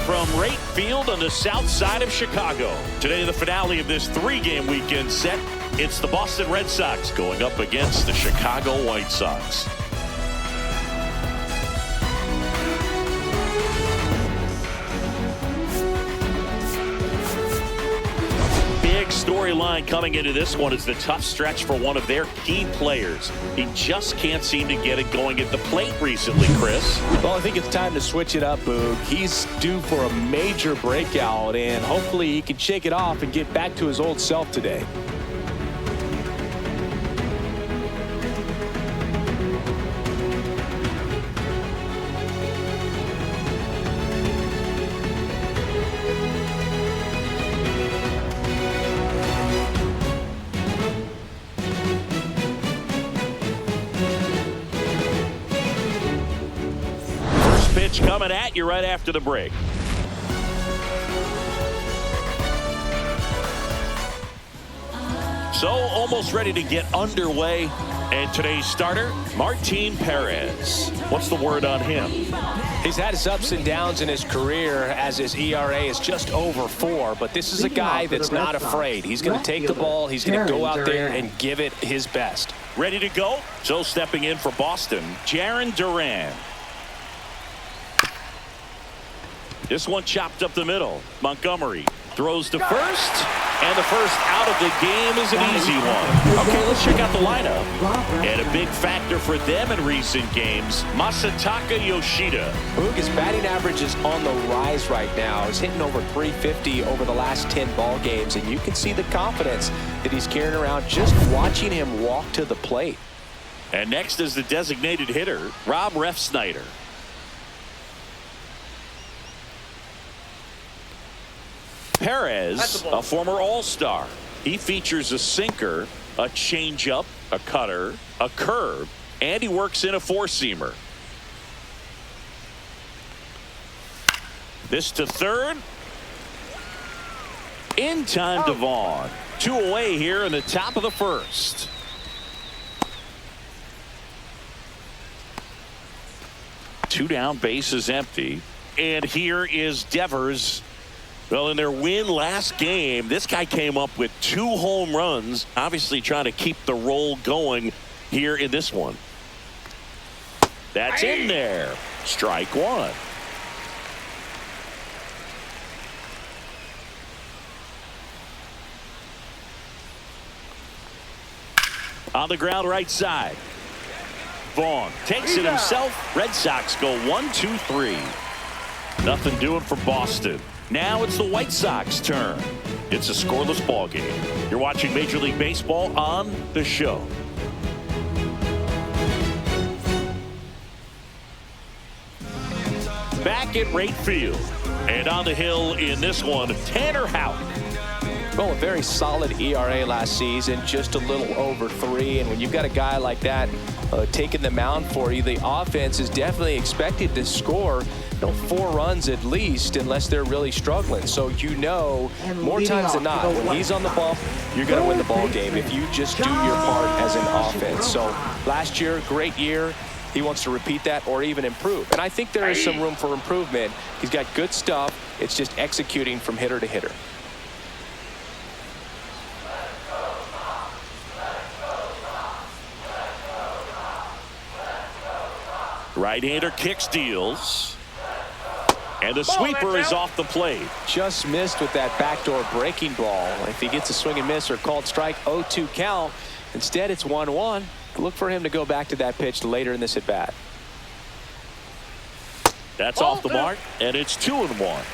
from right field on the south side of Chicago. Today, the finale of this three-game weekend set. It's the Boston Red Sox going up against the Chicago White Sox. Storyline coming into this one is the tough stretch for one of their key players. He just can't seem to get it going at the plate recently, Chris. Well, I think it's time to switch it up, Boog. He's due for a major breakout, and hopefully he can shake it off and get back to his old self today. Pitch coming at you right after the break. So almost ready to get underway. And today's starter, Martin Perez. What's the word on him? He's had his ups and downs in his career as his ERA is just over 4. But this is a guy that's not afraid. He's going to take the ball. He's going to go out there and give it his best. Ready to go? So stepping in for Boston, Jarren Duran. This one chopped up the middle. Montgomery throws to first, and the first out of the game is an easy one. Okay, let's check out the lineup. And a big factor for them in recent games, Masataka Yoshida. Boog, his batting average is on the rise right now. He's hitting over 350 over the last 10 ball games, and you can see the confidence that he's carrying around just watching him walk to the plate. And next is the designated hitter, Rob Refsnyder. Perez, a former All-Star. He features a sinker, a changeup, a cutter, a curve, and he works in a four-seamer. This to third. In time to Vaughn. 2 away here in the top of the first. Two down, bases empty. And here is Devers. Well, in their win last game, this guy came up with 2 home runs, obviously trying to keep the roll going here in this one. That's in there. Strike one. On the ground right side. Vaughn takes it himself. Red Sox go 1-2-3. Nothing doing for Boston. Now it's the White Sox turn. It's a scoreless ball game. You're watching Major League Baseball on The Show. Back at right field. And on the hill in this one, Tanner Houck. Well, a very solid ERA last season, just a little over 3. And when you've got a guy like that taking the mound for you, the offense is definitely expected to score 4 runs at least, unless they're really struggling. So you know, more times than not, when he's on the ball, you're going to win the ball game if you just do your part as an offense. So last year, great year. He wants to repeat that or even improve. And I think there is some room for improvement. He's got good stuff. It's just executing from hitter to hitter. Right-hander kick steals. And the sweeper is off the plate. Just missed with that backdoor breaking ball. If he gets a swing and miss or called strike, 0-2 count. Instead, it's 1-1. Look for him to go back to that pitch later in this at bat. That's off the mark, and it's 2-1.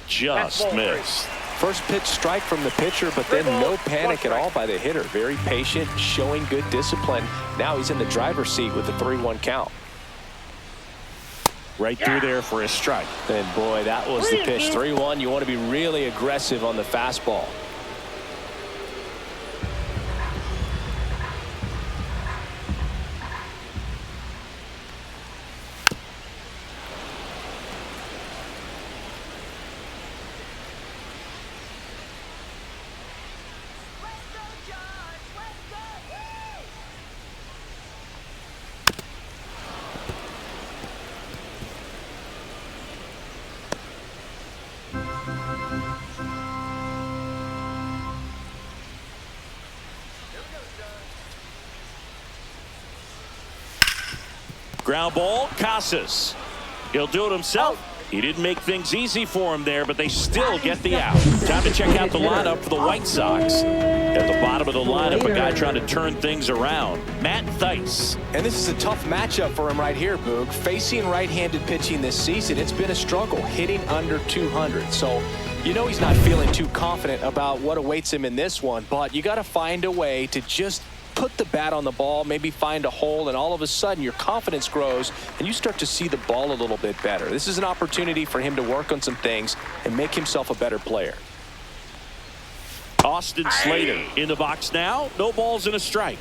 Just missed. First pitch strike from the pitcher, but then no panic at all by the hitter. Very patient, showing good discipline. Now he's in the driver's seat with the 3-1 count. Right through there for a strike. And boy, that was the pitch. 3-1. You want to be really aggressive on the fastball. Ground ball, Casas. He'll do it himself. He didn't make things easy for him there, but they still get the out. Time to check out the lineup for the White Sox. At the bottom of the lineup, a guy trying to turn things around, Matt Thaiss. And this is a tough matchup for him right here, Boog. Facing right-handed pitching this season, it's been a struggle, hitting under 200. So, you know he's not feeling too confident about what awaits him in this one, but you got to find a way to just put the bat on the ball, maybe find a hole, and all of a sudden your confidence grows and you start to see the ball a little bit better. This is an opportunity for him to work on some things and make himself a better player. Austin Slater in the box now. No balls and a strike.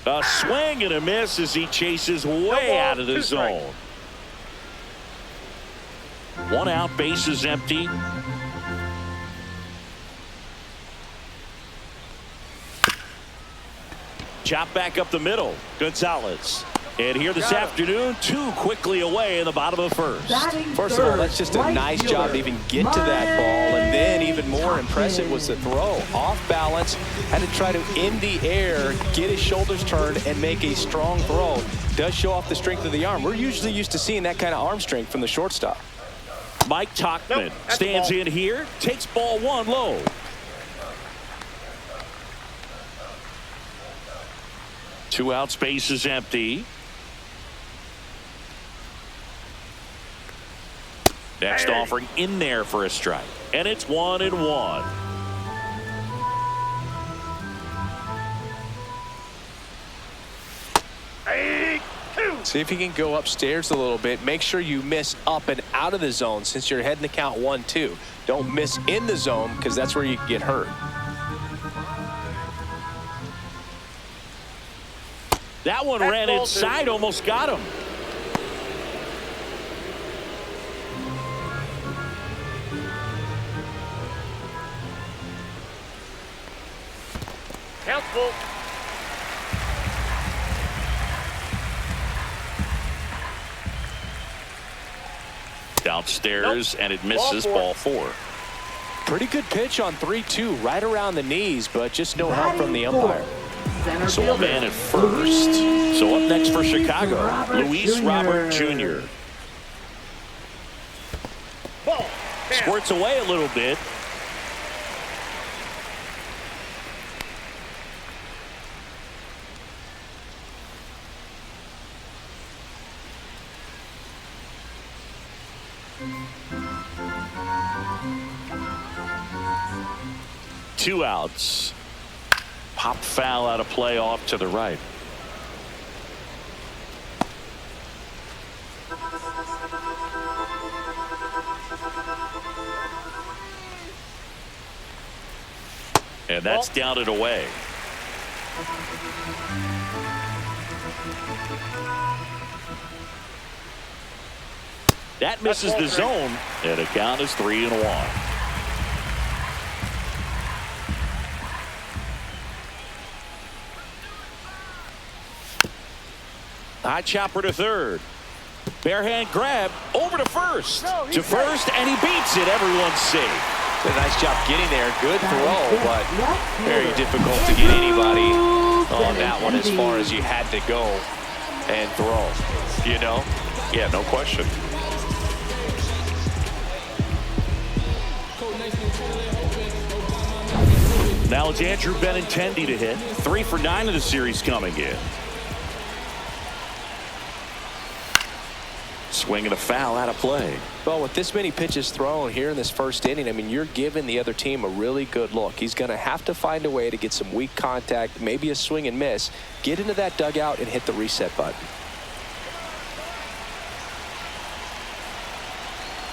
A swing and a miss as he chases way out of the zone. 1 out, base is empty. Chop back up the middle. Gonzalez. And here this afternoon, 2 quickly away in the bottom of the first. First of all, that's just a nice job to even get to that ball. And then even more impressive was the throw. Off balance, had to try to, in the air, get his shoulders turned and make a strong throw. Does show off the strength of the arm. We're usually used to seeing that kind of arm strength from the shortstop. Mike Tauchman stands in here, takes ball 1 low. Two out, space is empty. Next offering in there for a strike. And it's 1-1. See if you can go upstairs a little bit. Make sure you miss up and out of the zone since you're heading to count 1-2. Don't miss in the zone because that's where you can get hurt. That one ran inside, almost got him. Helpful. Downstairs, and it misses, ball 4. Pretty good pitch on 3-2, right around the knees, but just no help from the umpire. So a man at first. So up next for Chicago, Luis Robert Jr. Squirts away a little bit. Two outs. Pop foul out of play off to the right. And that's down and away. That misses the zone, and the count is 3-1. High chopper to third. Bare hand grab over to first. To first, and he beats it. Everyone's safe. Did a nice job getting there. Good throw, but very difficult to get anybody on that one as far as you had to go and throw. You know? Yeah, no question. Now it's Andrew Benintendi to hit. 3 for 9 of the series coming in. Swinging a foul out of play. Well, with this many pitches thrown here in this first inning, I mean, you're giving the other team a really good look. He's going to have to find a way to get some weak contact, maybe a swing and miss, get into that dugout and hit the reset button.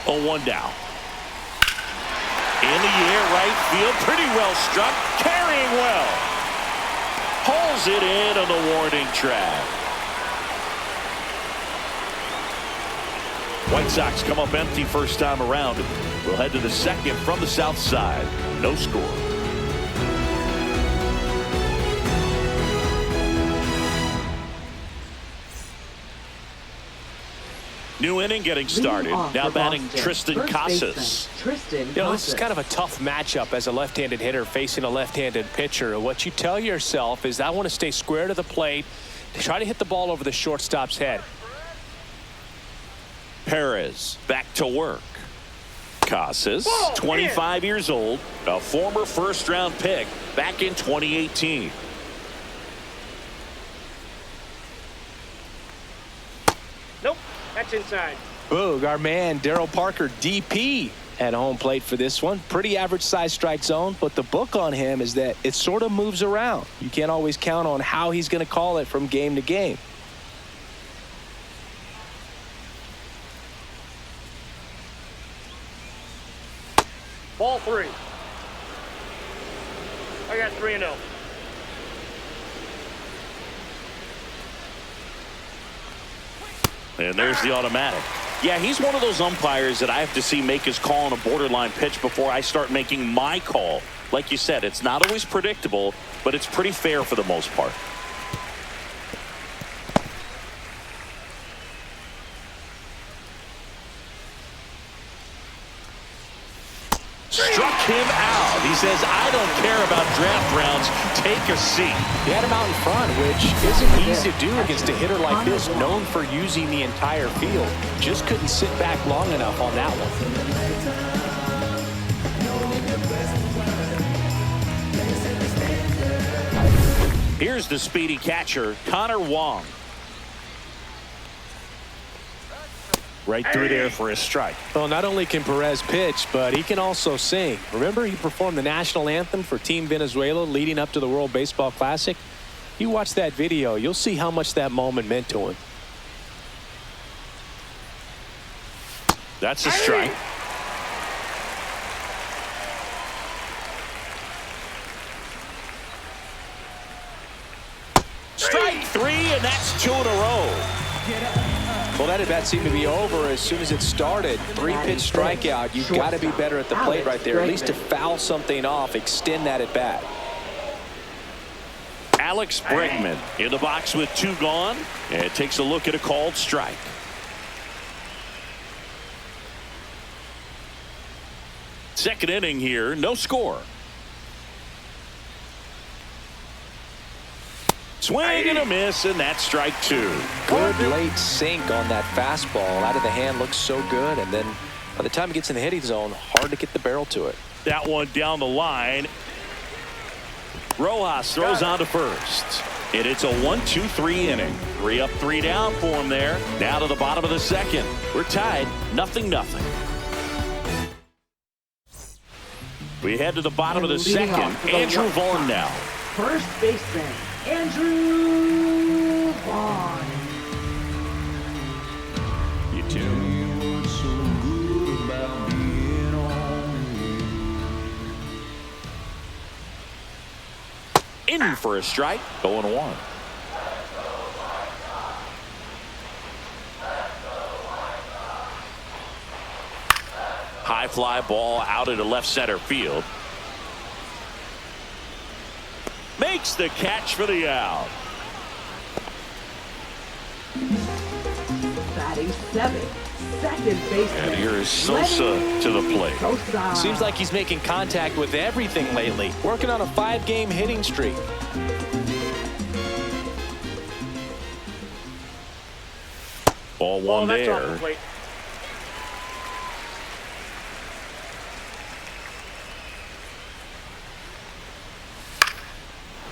0-1 down. In the air, right field, pretty well struck, carrying well. Pulls it in on the warning track. White Sox come up empty first time around. We'll head to the second from the south side. No score. New inning getting started. Now batting Tristan Casas. This is kind of a tough matchup as a left-handed hitter facing a left-handed pitcher. What you tell yourself is, I want to stay square to the plate, try to hit the ball over the shortstop's head. Perez back to work. Casas, 25 years old, a former first-round pick back in 2018. Nope, that's inside. Boog, our man Daryl Parker, DP, at home plate for this one. Pretty average size strike zone, but the book on him is that it sort of moves around. You can't always count on how he's going to call it from game to game. Ball 3. I got 3-0. And there's the automatic. Yeah, he's one of those umpires that I have to see make his call on a borderline pitch before I start making my call. Like you said, it's not always predictable, but it's pretty fair for the most part. Struck him out. He says, I don't care about draft rounds. Take a seat. He had him out in front, which isn't easy to do against a hitter like this, known for using the entire field. Just couldn't sit back long enough on that one. Here's the speedy catcher, Connor Wong. Right through there for a strike. Well, not only can Perez pitch, but he can also sing. Remember, he performed the national anthem for Team Venezuela leading up to the World Baseball Classic. You watch that video, you'll see how much that moment meant to him. That's a strike. Strike 3, and that's 2 in a row. Well, that at-bat seemed to be over as soon as it started. 3-pitch strikeout. You've got to be better at the plate right there, at least to foul something off, extend that at-bat. Alex Bregman in the box with 2 gone, and takes a look at a called strike. Second inning here, no score. Swing and a miss, and that's strike 2. Good late sink on that fastball. Out of the hand, looks so good, and then by the time it gets in the hitting zone, hard to get the barrel to it. That one down the line. Rojas throws on to first. And it's a 1-2-3 inning. 3 up, 3 down for him there. Now to the bottom of the second. We're tied, 0-0. We head to the bottom of the second. Andrew Vaughn now. First baseman, Andrew Vaughn. You too. In for a strike, 0-1. High fly ball out into left center field. Makes the catch for the out. Batting 7th, second baseman. And here is Sosa to the plate. Sosa. Seems like he's making contact with everything lately. Working on a 5-game hitting streak. Ball one that's off the there. plate.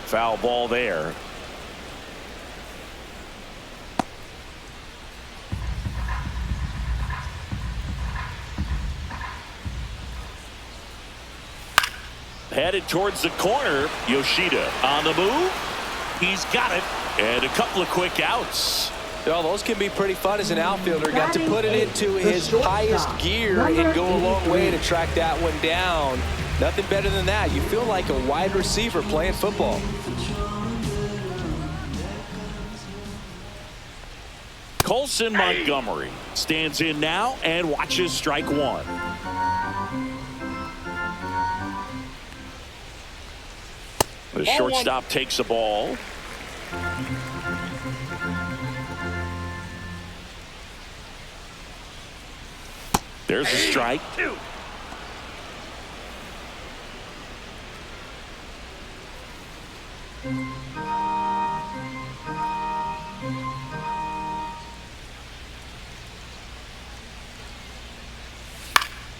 Foul ball there. Headed towards the corner. Yoshida on the move. He's got it. And a couple of quick outs. Well, those can be pretty fun as an outfielder. Got to put it into his highest gear and go a long way to track that one down. Nothing better than that. You feel like a wide receiver playing football. Colson Montgomery stands in now and watches strike 1. The shortstop takes the ball. There's a strike. 2.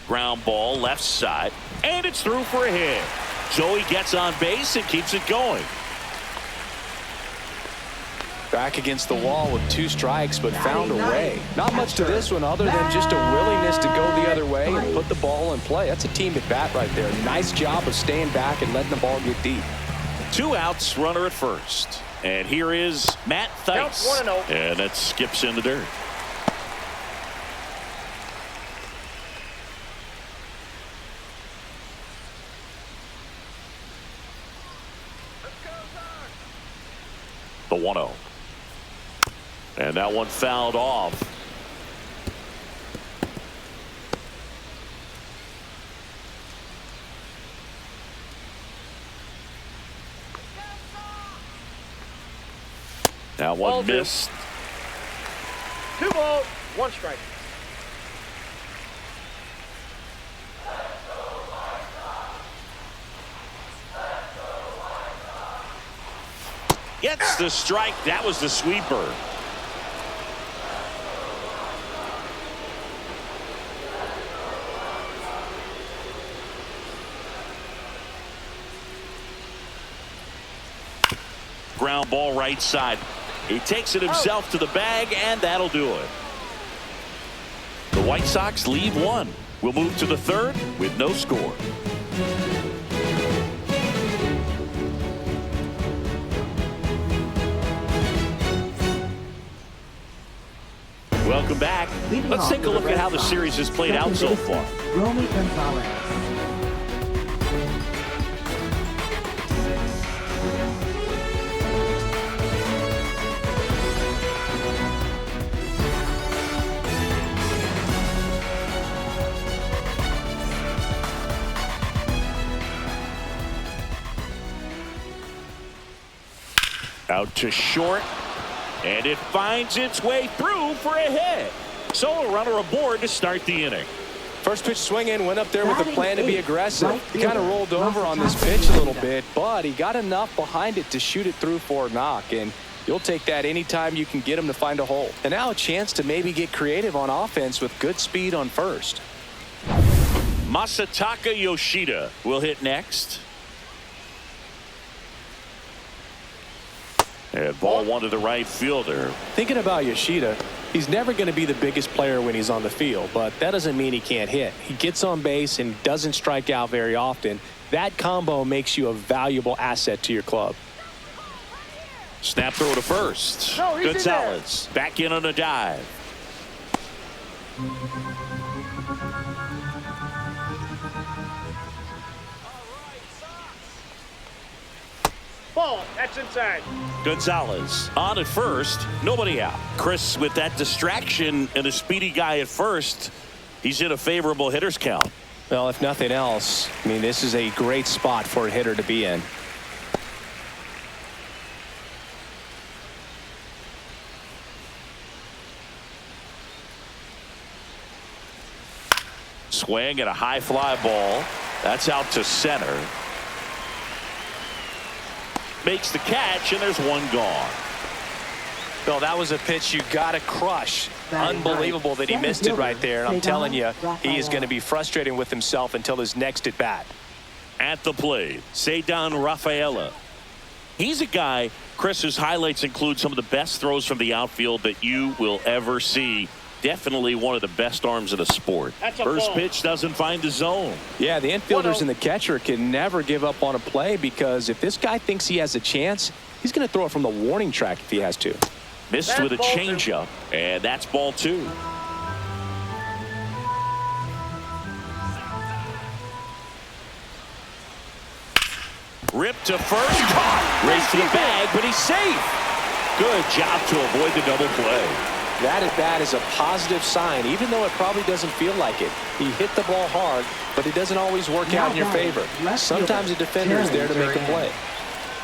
Ground ball left side, and it's through for a hit. So he gets on base and keeps it going. Back against the wall with 2 strikes, but found a way. Not much to this one other than just a willingness to go the other way and put the ball in play. That's a team at bat right there. Nice job of staying back and letting the ball get deep. 2 outs, runner at first. And here is Matt Theis. Count 1-0. And it skips in the dirt. The 1-0. And that one fouled off. That one Ball 2. missed. 2 balls, 1 strike. Gets the strike. That was the sweeper. Ground ball right side. He takes it himself to the bag, and that'll do it. The White Sox leave 1. We'll move to the 3rd with no score. Welcome back. Let's take a look at how the series has played out so far. Romy Gonzalez. Out to short. And it finds its way through for a hit. So a runner aboard to start the inning. First pitch swing in, went up there with a plan to be aggressive. He kind of rolled over on this pitch a little bit, but he got enough behind it to shoot it through for a knock. And you'll take that anytime you can get him to find a hole. And now a chance to maybe get creative on offense with good speed on first. Masataka Yoshida will hit next. And ball 1 to the right fielder. Thinking about Yoshida, he's never going to be the biggest player when he's on the field, but that doesn't mean he can't hit. He gets on base and doesn't strike out very often. That combo makes you a valuable asset to your club. Snap throw to first. No, he's in Gonzalez back in on a dive. Ball, that's inside. Gonzalez on at first, nobody out. Chris, with that distraction and a speedy guy at first, he's in a favorable hitter's count. Well, if nothing else, I mean, this is a great spot for a hitter to be in. Swing and a high fly ball. That's out to center. Makes the catch, and there's one gone. Bill, that was a pitch you got to crush. Unbelievable that he missed it right there. And I'm telling you, he is going to be frustrated with himself until his next at bat. At the plate, Ceddanne Rafaela. He's a guy, Chris, whose highlights include some of the best throws from the outfield that you will ever see. Definitely one of the best arms in the sport. First ball. pitch doesn't find the zone. Yeah, the infielders and the catcher can never give up on a play, because if this guy thinks he has a chance, he's going to throw it from the warning track if he has to. Missed That's with a ball 2. changeup, and that's ball 2. Ripped to first, caught, race to the bag, but he's safe. Good job to avoid the double play. That at bat is a positive sign, even though it probably doesn't feel like it. He hit the ball hard, but it doesn't always work out in your favor. Sometimes a defender is there to make a play.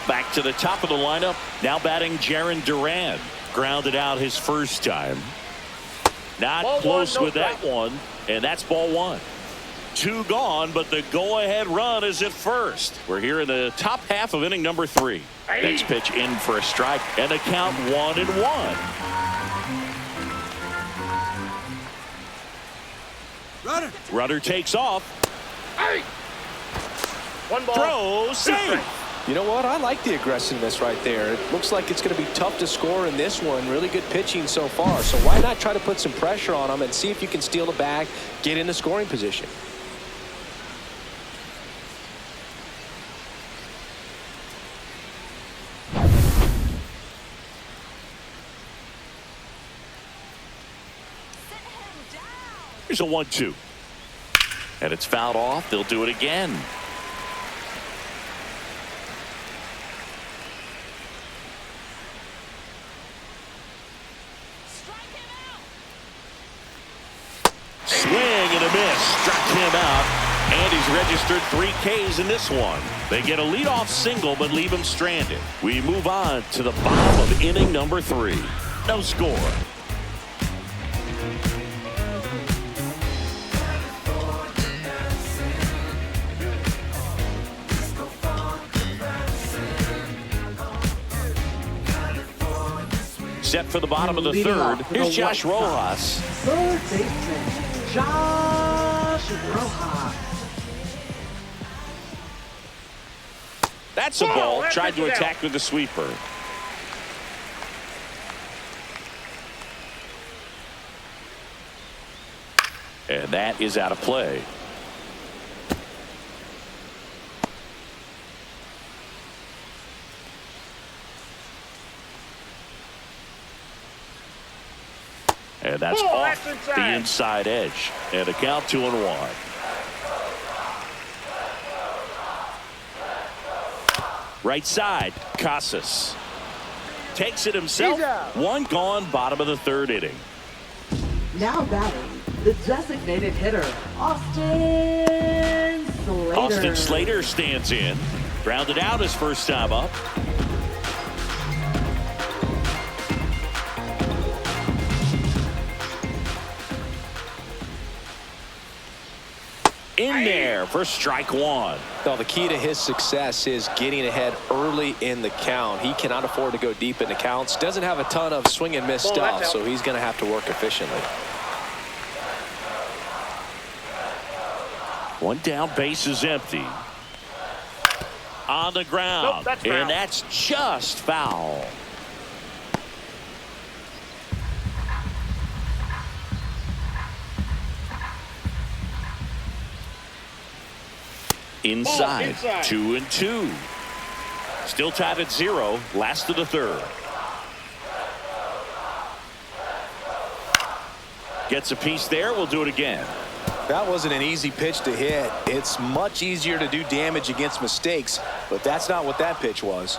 Back to the top of the lineup, now batting Jarren Duran. Grounded out his first time. Not Ball close 1, no with that strike. one. And that's ball one. 2 gone, but the go-ahead run is at first. We're here in the top half of inning number 3. Next pitch in for a strike, and a count 1-1. Runner takes off. One ball. Throws. Safe. You know what? I like the aggressiveness right there. It looks like it's going to be tough to score in this one. Really good pitching so far. So why not try to put some pressure on them and see if you can steal the bag, get in the scoring position. Here's a 1-2. And it's fouled off. They'll do it again. Swing and a miss. Struck him out. And he's registered 3 Ks in this one. They get a leadoff single but leave him stranded. We move on to the bottom of inning number 3. No score. Set for the bottom of the third. Here's Josh Rojas. Third baseman, Josh Rojas. That's a ball. Tried to attack with the sweeper. And that is out of play. And that's off the inside edge. And a count 2-1. Right side, Casas. Takes it himself. 1 gone, bottom of the 3rd inning. Now batting, the designated hitter, Austin Slater. Austin Slater stands in. Grounded out his first time up. In there for strike 1. Well, the key to his success is getting ahead early in the count. He cannot afford to go deep in the counts. Doesn't have a ton of swing and miss stuff, so he's going to have to work efficiently. 1 down, base is empty. On the ground. Nope, and that's just foul. Inside, 2-2. Still tied at 0. Last of the 3rd. Gets a piece there. We'll do it again. That wasn't an easy pitch to hit. It's much easier to do damage against mistakes, but that's not what that pitch was.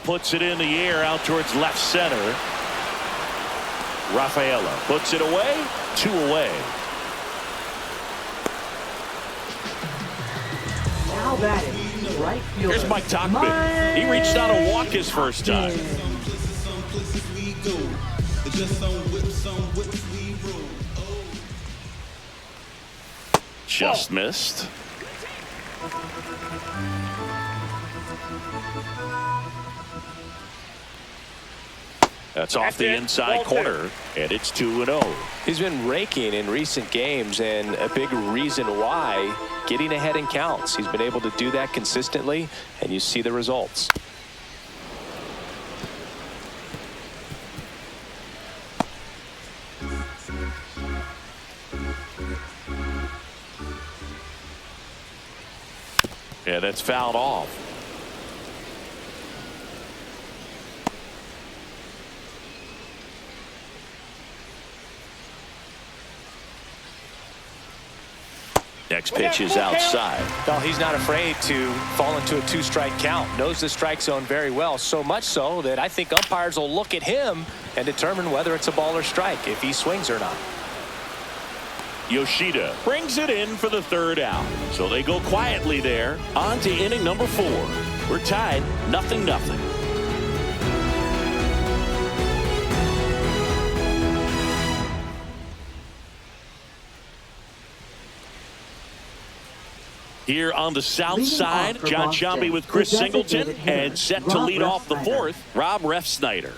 Puts it in the air out towards left center. Rafaela puts it away. 2 away. Now batting, right fielder. Here's Mike Tauchman. He reached out a walk his first time. Just missed. That's off the inside corner, and it's 2-0. He's been raking in recent games, and a big reason why, getting ahead in counts. He's been able to do that consistently, and you see the results. Yeah, that's fouled off. Next pitch is outside. Well, he's not afraid to fall into a 2-strike count. Knows the strike zone very well, so much so that I think umpires will look at him and determine whether it's a ball or strike, if he swings or not. Yoshida brings it in for the 3rd out. So they go quietly there. On to inning number 4. We're tied 0-0. Here on the south Leading side, off for John Boston, Sciambi with the Chris designated Singleton, hitter, and set to Rob lead off the Refsnyder. fourth, Rob Refsnyder.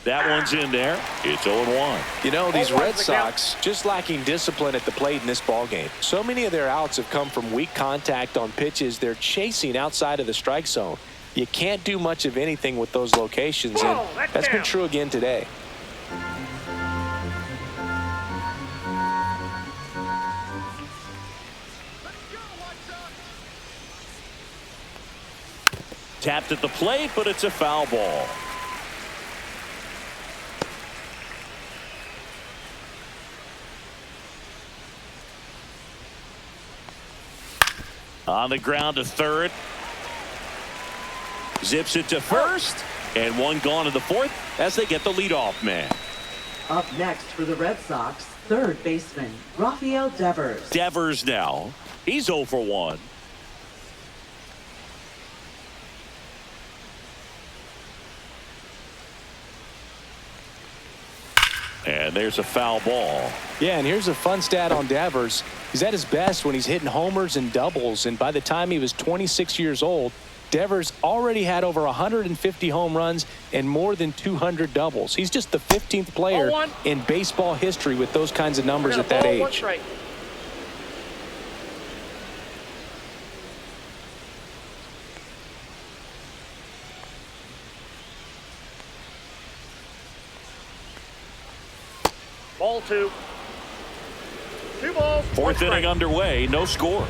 That one's in there. It's 0-1. You know, these Hold on, Red Sox just lacking discipline at the plate in this ballgame. So many of their outs have come from weak contact on pitches they're chasing outside of the strike zone. You can't do much of anything with those locations, and that's been true again today. Tapped at the plate, but it's a foul ball. On the ground to third. Zips it to first. And one gone in the fourth as they get the leadoff man. Up next for the Red Sox, third baseman, Rafael Devers. Devers now. He's 0 for 1. And there's a foul ball. Yeah, and here's a fun stat on Devers. He's at his best when he's hitting homers and doubles, and by the time he was 26 years old, Devers already had over 150 home runs and more than 200 doubles. He's just the 15th player in baseball history with those kinds of numbers at that age. Ball 2. 2 balls. Fourth inning underway. No score.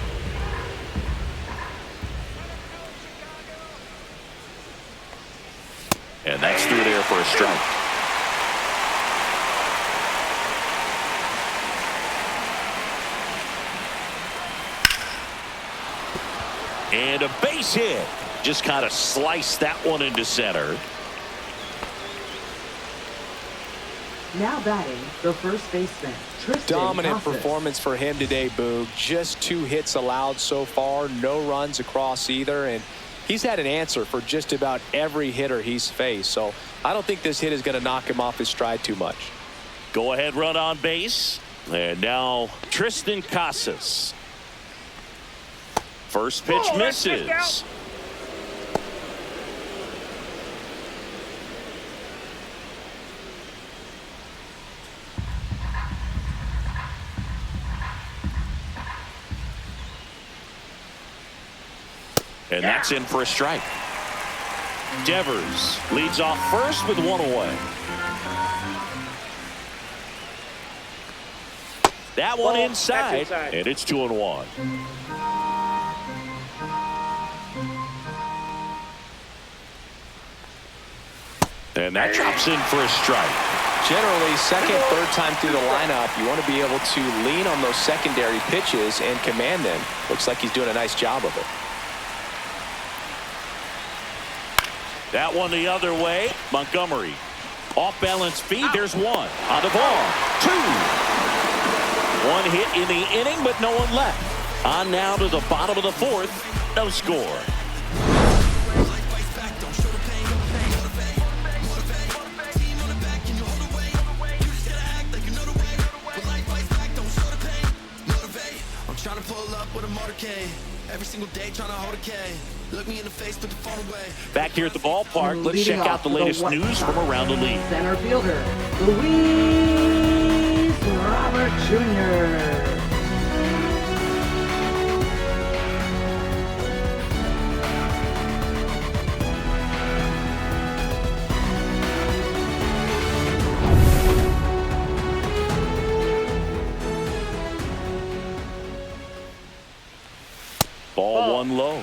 And that's through there for a strike. And a base hit. Just kind of sliced that one into center. Now batting, the first baseman, Tristan Dominant Casas. performance for him today, Boog. Just 2 hits allowed so far, no runs across either, and he's had an answer for just about every hitter he's faced. So I don't think this hit is going to knock him off his stride too much. Go ahead run on base. And now Tristan Casas. First pitch misses. And that's in for a strike. Devers leads off first with 1 away. That one inside, and it's 2-1. And that drops in for a strike. Generally, second, third time through the lineup, you want to be able to lean on those secondary pitches and command them. Looks like he's doing a nice job of it. That one the other way. Montgomery. Off balance feed. There's one. On the ball. 2. 1 hit in the inning, but no one left. On now to the bottom of the fourth. No score. Trying to pull up with a motorcade. Every single day trying to hold a K. Look me in the face, put the phone away. Back here at the ballpark, let's check out the latest news from around the league. Center fielder, Luis Robert Jr. Ball 1 low.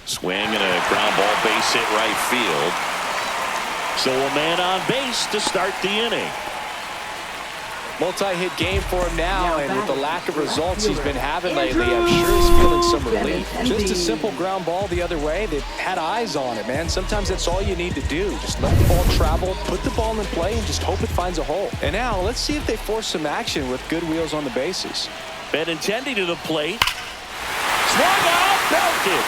Swing and a ground ball base hit right field. So a man on base to start the inning. Multi-hit game for him now, and with the lack of results he's been having lately, I'm sure he's feeling some relief. Just a simple ground ball the other way that had eyes on it, man. Sometimes that's all you need to do. Just let the ball travel, put the ball in play, and just hope it finds a hole. And now, let's see if they force some action with good wheels on the bases. Benintendi to the plate. Swung out, belted.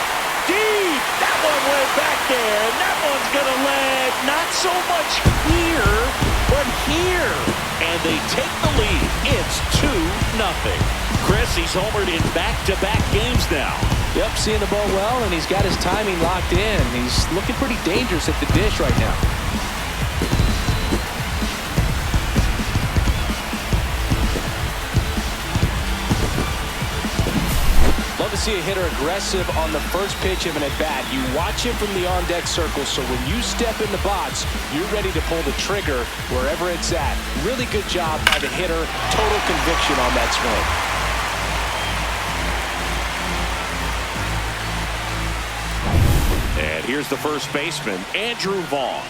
Deep. That one went back there, and that one's going to land not so much here, but here. And they take the lead. It's 2-0. Chris, he's homered in back-to-back games now. Yep, seeing the ball well, and he's got his timing locked in. He's looking pretty dangerous at the dish right now. Love to see a hitter aggressive on the first pitch of an at-bat. You watch him from the on-deck circle, so when you step in the box, you're ready to pull the trigger wherever it's at. Really good job by the hitter. Total conviction on that swing. And here's the first baseman, Andrew Vaughn.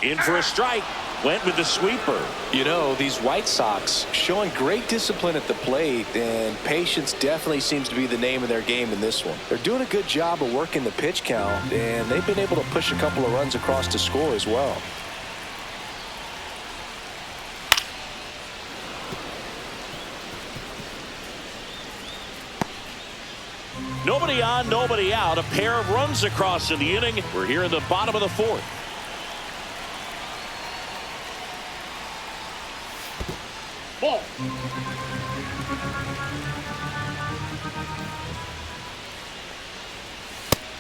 In for a strike. Went with the sweeper. You know, these White Sox showing great discipline at the plate, and patience definitely seems to be the name of their game in this one. They're doing a good job of working the pitch count, and they've been able to push a couple of runs across to score as well. Nobody on, nobody out. A pair of runs across in the inning. We're here in the bottom of the fourth. Ball.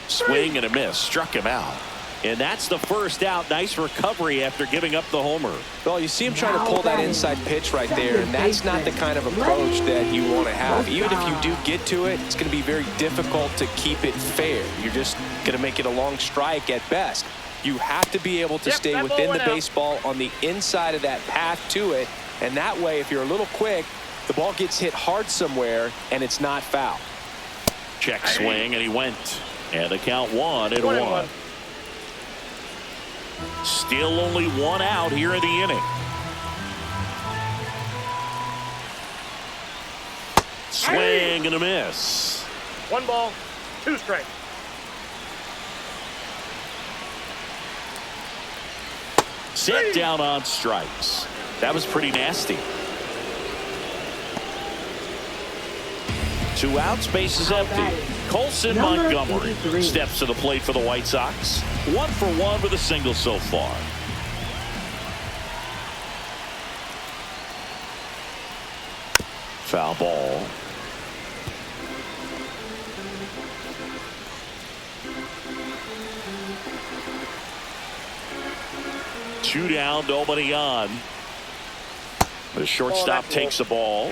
Swing and a miss. Struck him out. And that's the first out. Nice recovery after giving up the homer. Well, you see him trying to pull that inside pitch right there, and that's not the kind of approach that you want to have. Even if you do get to it, it's going to be very difficult to keep it fair. You're just going to make it a long strike at best. You have to be able to stay within the baseball on the inside of that path to it. And that way, if you're a little quick, the ball gets hit hard somewhere, and it's not foul. Check swing, and he went. And the count 1-1. Still only one out here in the inning. Swing and a miss. 1 ball, 2 strikes. Set down on strikes. That was pretty nasty. 2 outs, base is empty. Colson Montgomery steps to the plate for the White Sox. 1 for 1 with a single so far. Foul ball. Two down, nobody on. The shortstop takes the ball.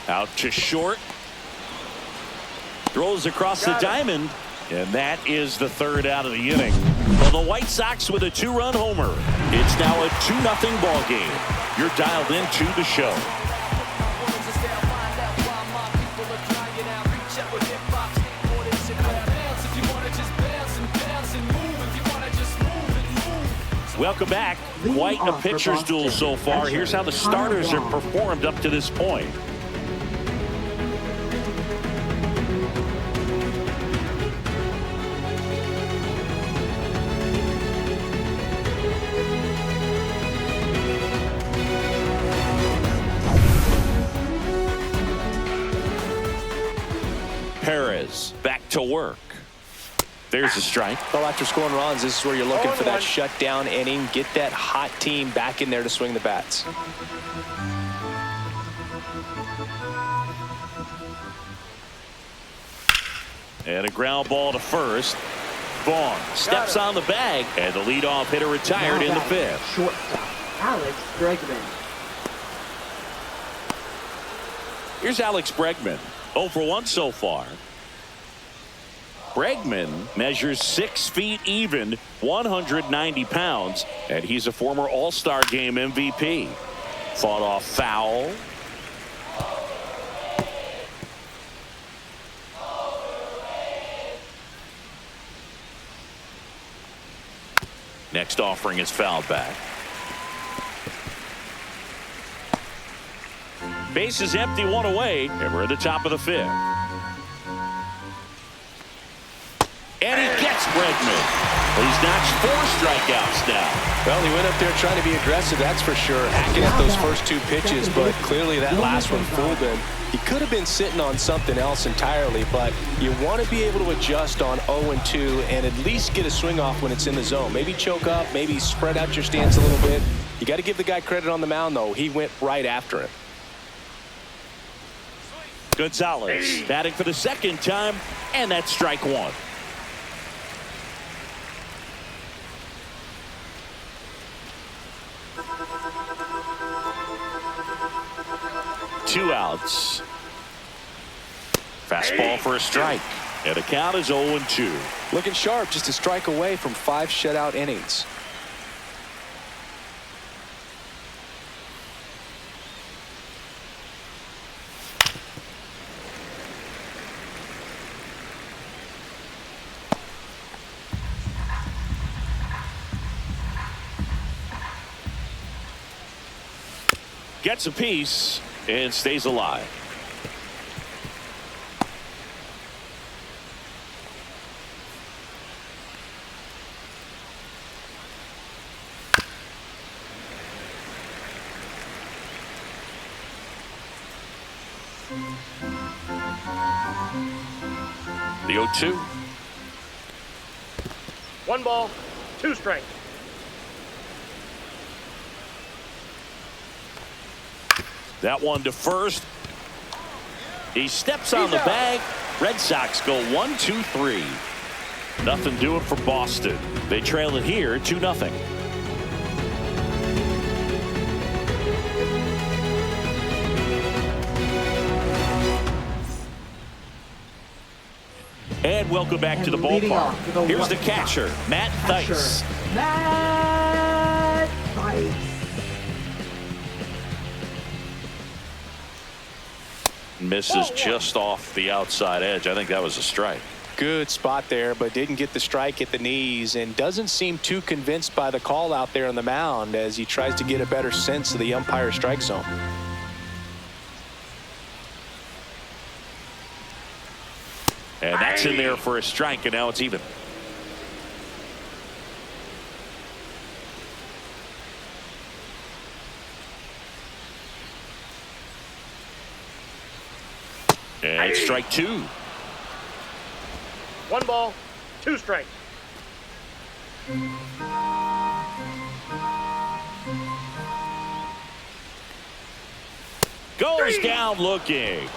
Out to short. Throws across the diamond. And that is the 3rd out of the inning. Well, the White Sox with a 2-run homer. It's now a 2-0 ball game. You're dialed into the show. Welcome back. Quite a pitcher's duel so far. Here's how the starters have performed up to this point. Perez back to work. There's a strike. Well, after scoring runs, this is where you're looking for that shutdown inning. Get that hot team back in there to swing the bats. And a ground ball to first. Vaughn steps on the bag, and the leadoff hitter retired in the 5th. Shortstop, Alex Bregman. Here's Alex Bregman. 0 for 1 so far. Bregman measures 6 feet even, 190 pounds, and he's a former All-Star Game MVP. Fought off foul. Next offering is fouled back. Base is empty, one away, and we're at the top of the 5th. And he gets Bregman. He's notched 4 strikeouts now. Well, he went up there trying to be aggressive, that's for sure, hacking at those first 2 pitches, but clearly that last one fooled him. He could have been sitting on something else entirely, but you want to be able to adjust on 0-2 and at least get a swing off when it's in the zone. Maybe choke up, maybe spread out your stance a little bit. You got to give the guy credit on the mound, though. He went right after him. Gonzalez batting for the 2nd time, and that's strike 1. Two outs. Fastball for a strike. And the count is 0-2. Looking sharp, just a strike away from 5 shutout innings. Gets a piece and stays alive. The 0-2. 1 ball, 2 strikes. That one to first. He steps on the bag. Red Sox go 1-2-3. Nothing doing for Boston. They trail it here 2-0. And welcome back to the ballpark. Here's the catcher, Matt Thaiss. Matt Thaiss. Misses just off the outside edge. I think that was a strike. Good spot there, but didn't get the strike at the knees and doesn't seem too convinced by the call out there on the mound as he tries to get a better sense of the umpire strike zone. And that's in there for a strike, and now it's even. And it's strike 2. 1 ball, 2 strikes. Goes down looking.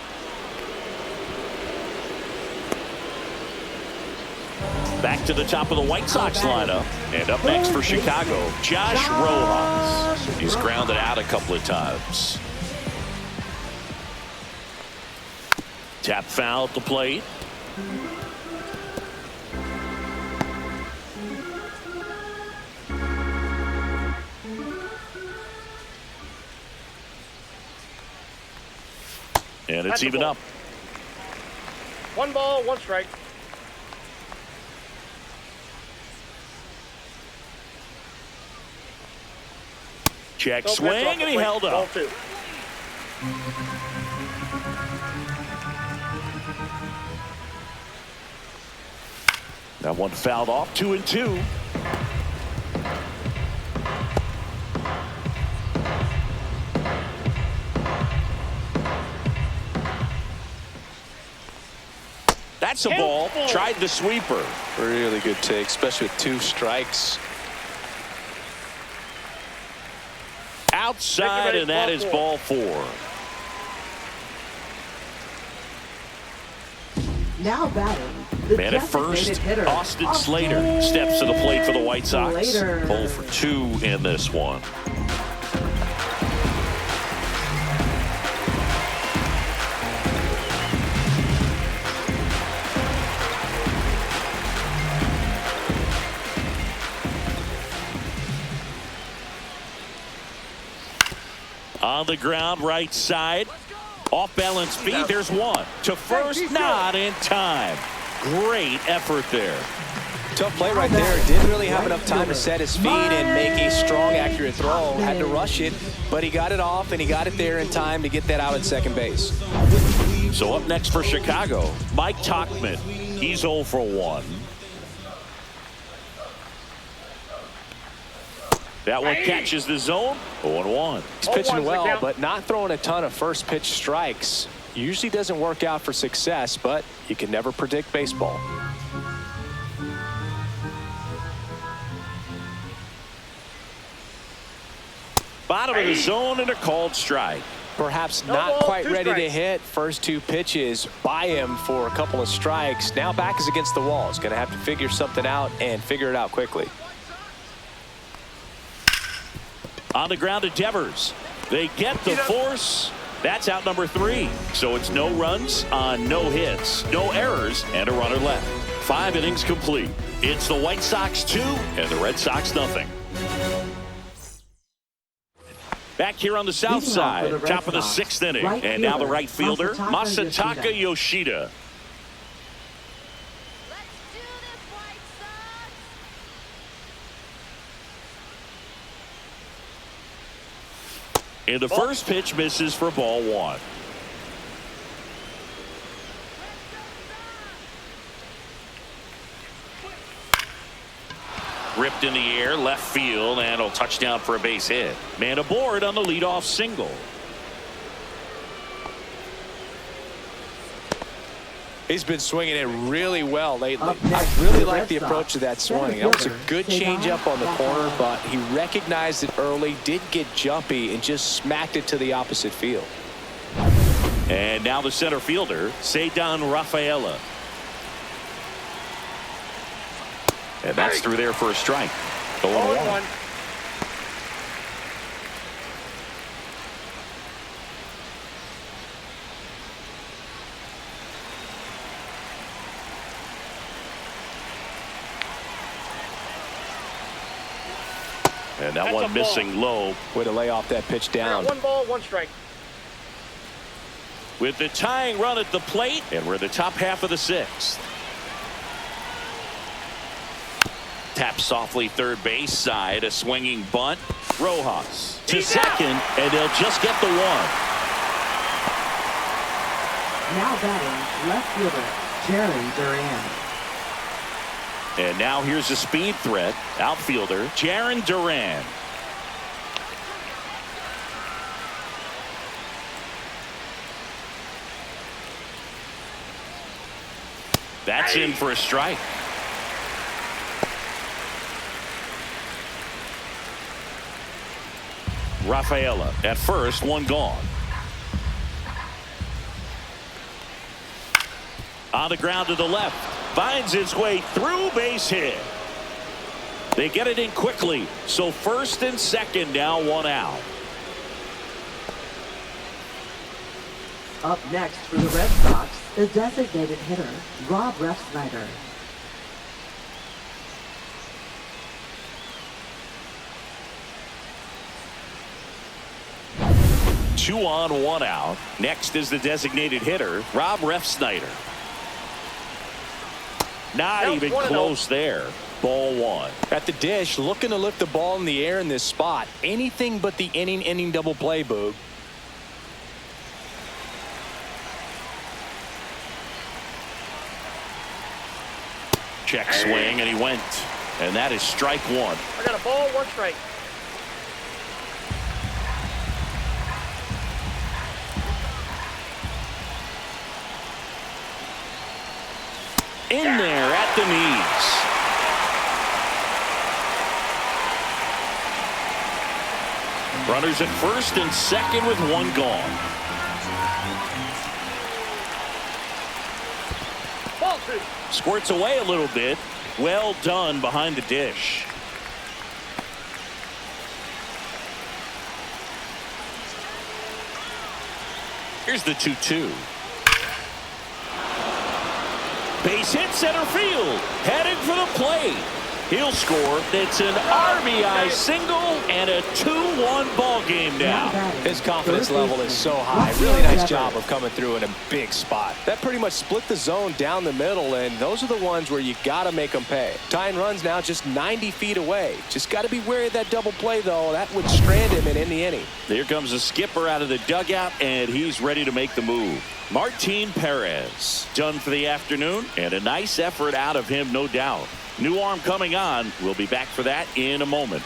Back to the top of the White Sox lineup. And up next for Chicago, Josh Rojas. He's grounded out a couple of times. Tap foul at the plate. And it's even up. 1 ball, 1 strike. Check swing, and he held up. Ball 2. That one fouled off, 2-2. That's a ball. Tried the sweeper. Really good take, especially with 2 strikes. Outside, and that is ball 4. Now batting, the Man at first, designated hitter, Austin Slater steps to the plate for the White Sox. 0 for 2 in this one. On the ground, right side. Off balance feed. There's one. To first, not in time. Great effort there. Tough play right there. Didn't really have enough time to set his feet and make a strong, accurate throw. Had to rush it, but he got it off, and he got it there in time to get that out at second base. So up next for Chicago, Mike Tauchman. He's 0 for 1. That one catches the zone. 0-1. He's pitching well, but not throwing a ton of first pitch strikes. Usually doesn't work out for success, but you can never predict baseball. Bottom of the zone and a called strike. Perhaps not quite ready to hit. First 2 pitches by him for a couple of strikes. Now back is against the wall. He's going to have to figure something out and figure it out quickly. On the ground to Devers. They get the force. That's out number 3. So it's no runs on no hits, no errors, and a runner left. 5 innings complete. It's the White Sox 2 and the Red Sox nothing. Back here on the south side, top of the 6th inning. And now the right fielder, Masataka Yoshida. And the first pitch misses for ball 1. Ripped in the air, left field, and a touchdown for a base hit. Man aboard on the leadoff single. He's been swinging it really well lately. I really like the approach of that swing. That was a good changeup on the corner, but he recognized it early, did get jumpy, and just smacked it to the opposite field. And now the center fielder, Ceddanne Rafaela. And that's through there for a strike. 0-1. And that one missing low. Way to lay off that pitch down. 1 ball, 1 strike. With the tying run at the plate, and we're in the top half of the 6th. Tap softly third base side, a swinging bunt. Rojas to second, and they'll just get the 1. Now batting, left fielder, Jarren Duran. And now here's a speed threat, outfielder Jarren Duran. That's in for a strike. Rafaela at first, 1 gone. On the ground to the left, finds its way through, base hit. They get it in quickly, so first and second now, 1 out. Up next for the Red Sox, the designated hitter, Rob Refsnyder. Two on, 1 out. Next is the designated hitter, Rob Refsnyder. Not even close there. Ball 1. At the dish, looking to lift the ball in the air in this spot. Anything but the inning double play, Boog. Check swing, and he went. And that is strike 1. I got a ball, 1 strike. In there at the knees. Runners at first and second with 1 gone. Ball 2. Squirts away a little bit. Well done behind the dish. Here's the 2-2. Base hit center field. Heading for the plate. He'll score. It's an RBI single and a 2-1 ball game now. His confidence level is so high. Really nice job of coming through in a big spot. That pretty much split the zone down the middle, and those are the ones where you got to make them pay. Tying runs now just 90 feet away. Just got to be wary of that double play, though. That would strand him in the inning. Here comes the skipper out of the dugout, and he's ready to make the move. Martin Perez done for the afternoon, and a nice effort out of him, no doubt. New arm coming on. We'll be back for that in a moment.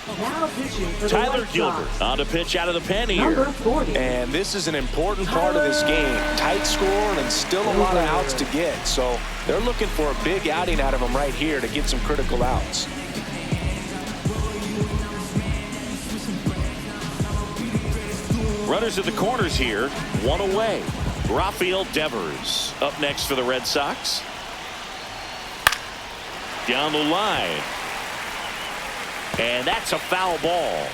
Now pitching for the Tyler White Gilbert Sox, on to pitch out of the pen number here. 40. And this is an important part of this game. Tight score and still a lot of outs to get. So they're looking for a big outing out of him right here to get some critical outs. Runners at the corners here. One away. Rafael Devers up next for the Red Sox. Down the line. And that's a foul ball.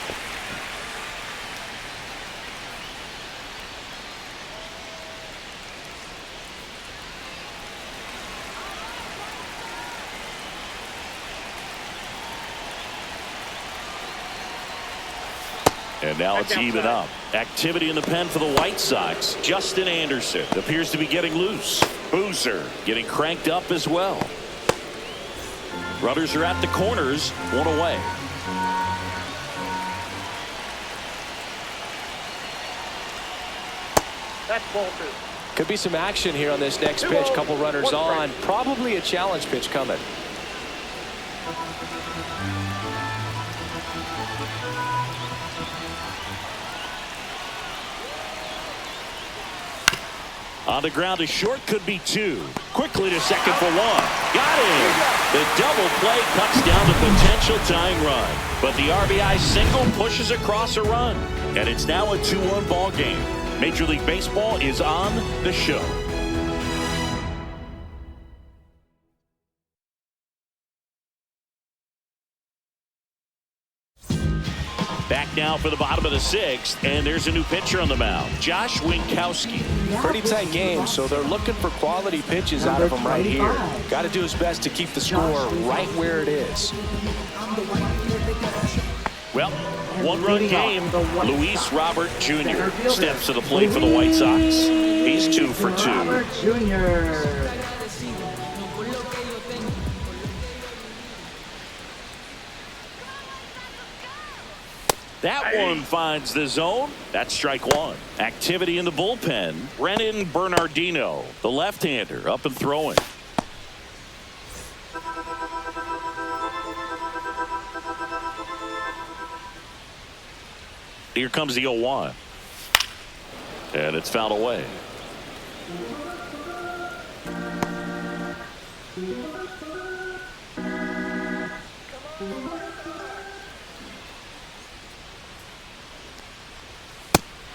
And now it's even up. Activity in the pen for the White Sox. Justin Anderson appears to be getting loose. Boozer getting cranked up as well. Runners are at the corners. One away. That's ball two. Could be some action here on this next pitch. Couple runners on. Probably a challenge pitch coming. On the ground to short, could be two. Quickly to second for one. Got him. The double play cuts down the potential tying run. But the RBI single pushes across a run. And it's now a 2-1 ball game. Major League Baseball is on the show. Back now for the bottom of the sixth, and there's a new pitcher on the mound, Josh Winkowski. Pretty tight game, so they're looking for quality pitches out of him right here. Got to do his best to keep the score right where it is. Well, one-run game. Luis Robert Jr. steps to the plate for the White Sox. He's 2 for 2. Robert Jr. That one finds the zone. That's strike one. Activity in the bullpen. Brennan Bernardino, the left-hander, up and throwing. Here comes the 0-1. And it's fouled away.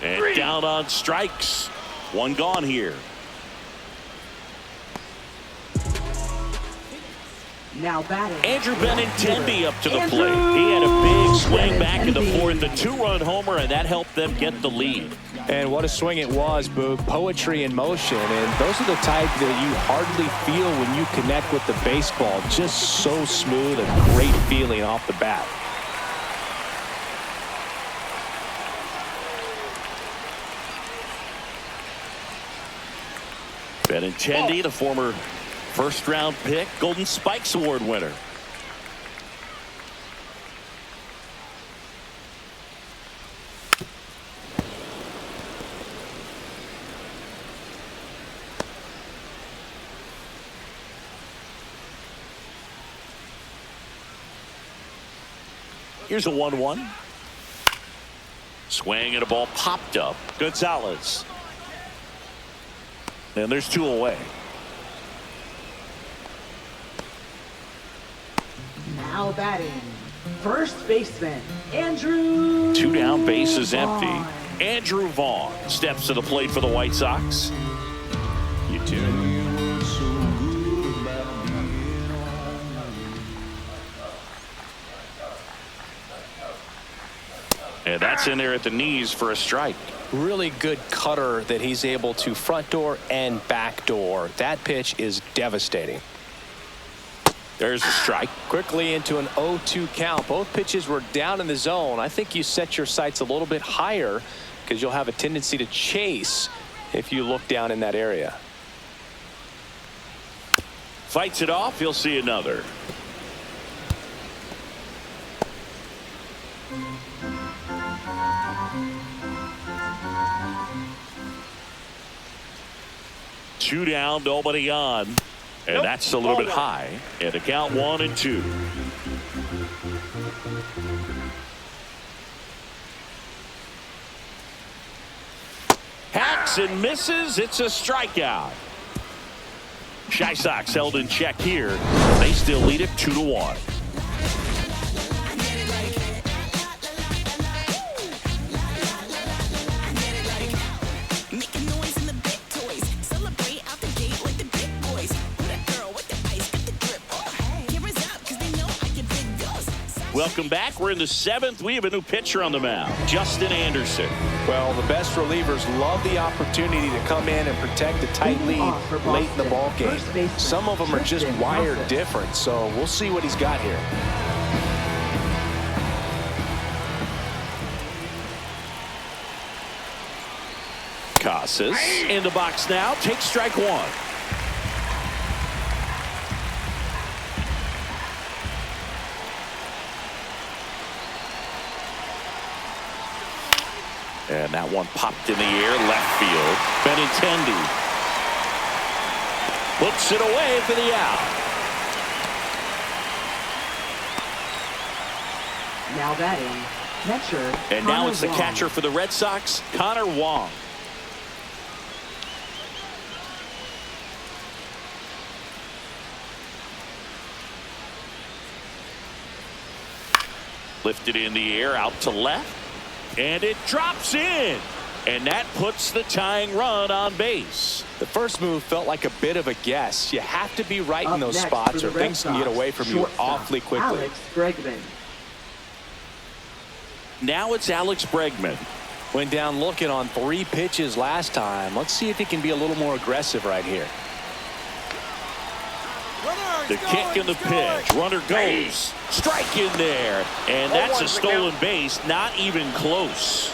And down on strikes. One gone here. Now batting. Andrew Benintendi up to the plate. He had a big swing back in the fourth, a 2-run homer, and that helped them get the lead. And what a swing it was, Boog. Poetry in motion. And those are the type that you hardly feel when you connect with the baseball. Just so smooth, a great feeling off the bat. Benintendi, the former first-round pick, Golden Spikes Award winner. Here's a 1-1. Swing and a ball popped up. Gonzalez. And there's 2 away. Now batting. First baseman, Andrew 2 down, bases empty. Vaughn. Andrew Vaughn steps to the plate for the White Sox. You too. And that's in there at the knees for a strike. Really good cutter that he's able to front door and back door. That pitch is devastating. There's a strike. Quickly into an 0-2 count. Both pitches were down in the zone. I think you set your sights a little bit higher because you'll have a tendency to chase if you look down in that area. Fights it off. He'll see another. Two down, nobody on. And that's a little bit high. And a count 1-2. Hacks and misses. It's a strikeout. Shy Sox held in check here. They still lead it 2-1. Welcome back. We're in the 7th. We have a new pitcher on the mound, Justin Anderson. Well, the best relievers love the opportunity to come in and protect a tight lead late in the ball game. Some of them are just wired different, so we'll see what he's got here. Casas in the box now. Takes strike one. And that one popped in the air, left field. Benintendi puts it away for the out. Now batting, catcher. And now it's the Wong. catcher for the Red Sox, Connor Wong. Lifted in the air, out to left. And it drops in. And that puts the tying run on base. The first move felt like a bit of a guess. You have to be right in those next spots for or the Red things can get Sox, away from you shortstop, awfully quickly. Alex Bregman. Now it's Alex Bregman. Went down looking on 3 pitches last time. Let's see if he can be a little more aggressive right here. The kick and the pitch. Runner goes. Strike in there. And that's a stolen base. Not even close.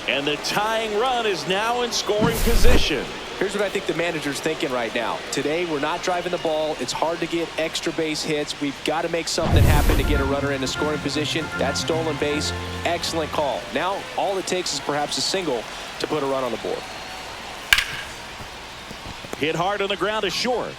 And the tying run is now in scoring position. Here's what I think the manager's thinking right now. Today, we're not driving the ball. It's hard to get extra base hits. We've got to make something happen to get a runner into scoring position. That stolen base, excellent call. Now, all it takes is perhaps a single to put a run on the board. Hit hard on the ground is short.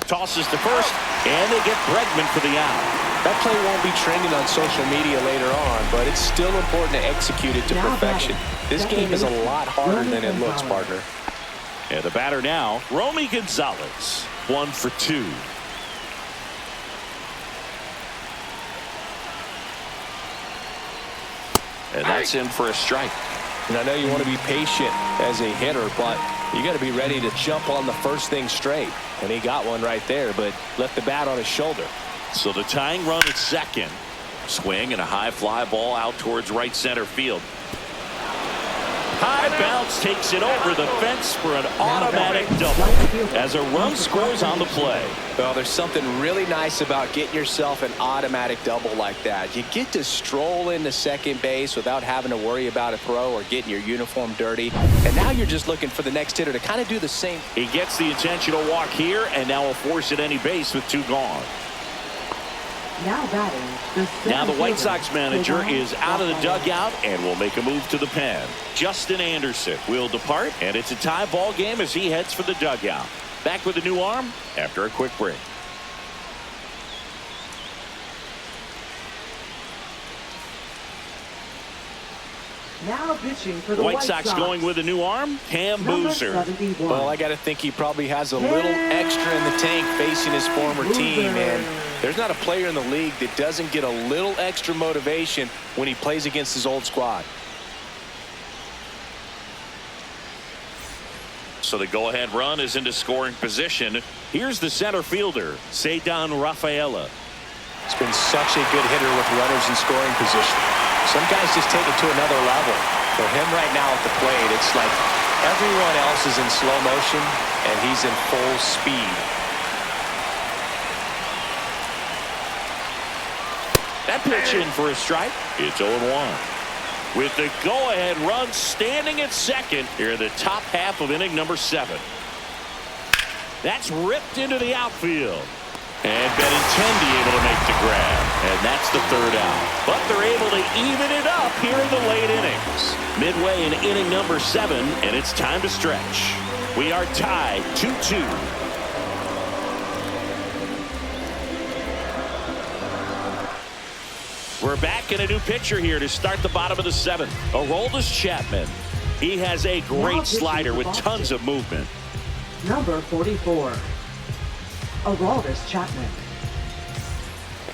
Tosses to first, and they get Bregman for the out. That play won't be trending on social media later on, but it's still important to execute it to perfection. This game is a lot harder than it looks, partner. And the batter now, Romy Gonzalez, 1 for 2. And that's in for a strike. And I know you want to be patient as a hitter, but you got to be ready to jump on the first thing straight. And he got one right there, but left the bat on his shoulder. So the tying run at second. Swing and a high fly ball out towards right center field. High bounce takes it over the fence for an automatic double as a run scores on the play. Well, there's something really nice about getting yourself an automatic double like that. You get to stroll into second base without having to worry about a throw or getting your uniform dirty. And now you're just looking for the next hitter to kind of do the same. He gets the intentional walk here and now will force at any base with 2 gone. Now batting, Now the White Sox manager is out of the dugout and will make a move to the pen. Justin Anderson will depart, and it's a tie ball game as he heads for the dugout. Back with a new arm after a quick break. Now pitching for the White Sox going with a new arm, Cam Boozer. Well, I got to think he probably has a little extra in the tank facing his former team, and there's not a player in the league that doesn't get a little extra motivation when he plays against his old squad. So the go-ahead run is into scoring position. Here's the center fielder, Ceddanne Rafaela. He's been such a good hitter with runners in scoring position. Some guys just take it to another level. For him right now at the plate, it's like everyone else is in slow motion, and he's in full speed. That pitch in for a strike. It's 0-1. With the go-ahead run standing at second here in the top half of inning number 7. That's ripped into the outfield. And Benintendi able to make the grab. And that's the 3rd out. But they're able to even it up here in the late innings. Midway in inning number 7, and it's time to stretch. We are tied 2-2. We're back in a new pitcher here to start the bottom of the 7th. Aroldis Chapman. He has a great slider with tons of movement. Number 44, Aroldis Chapman.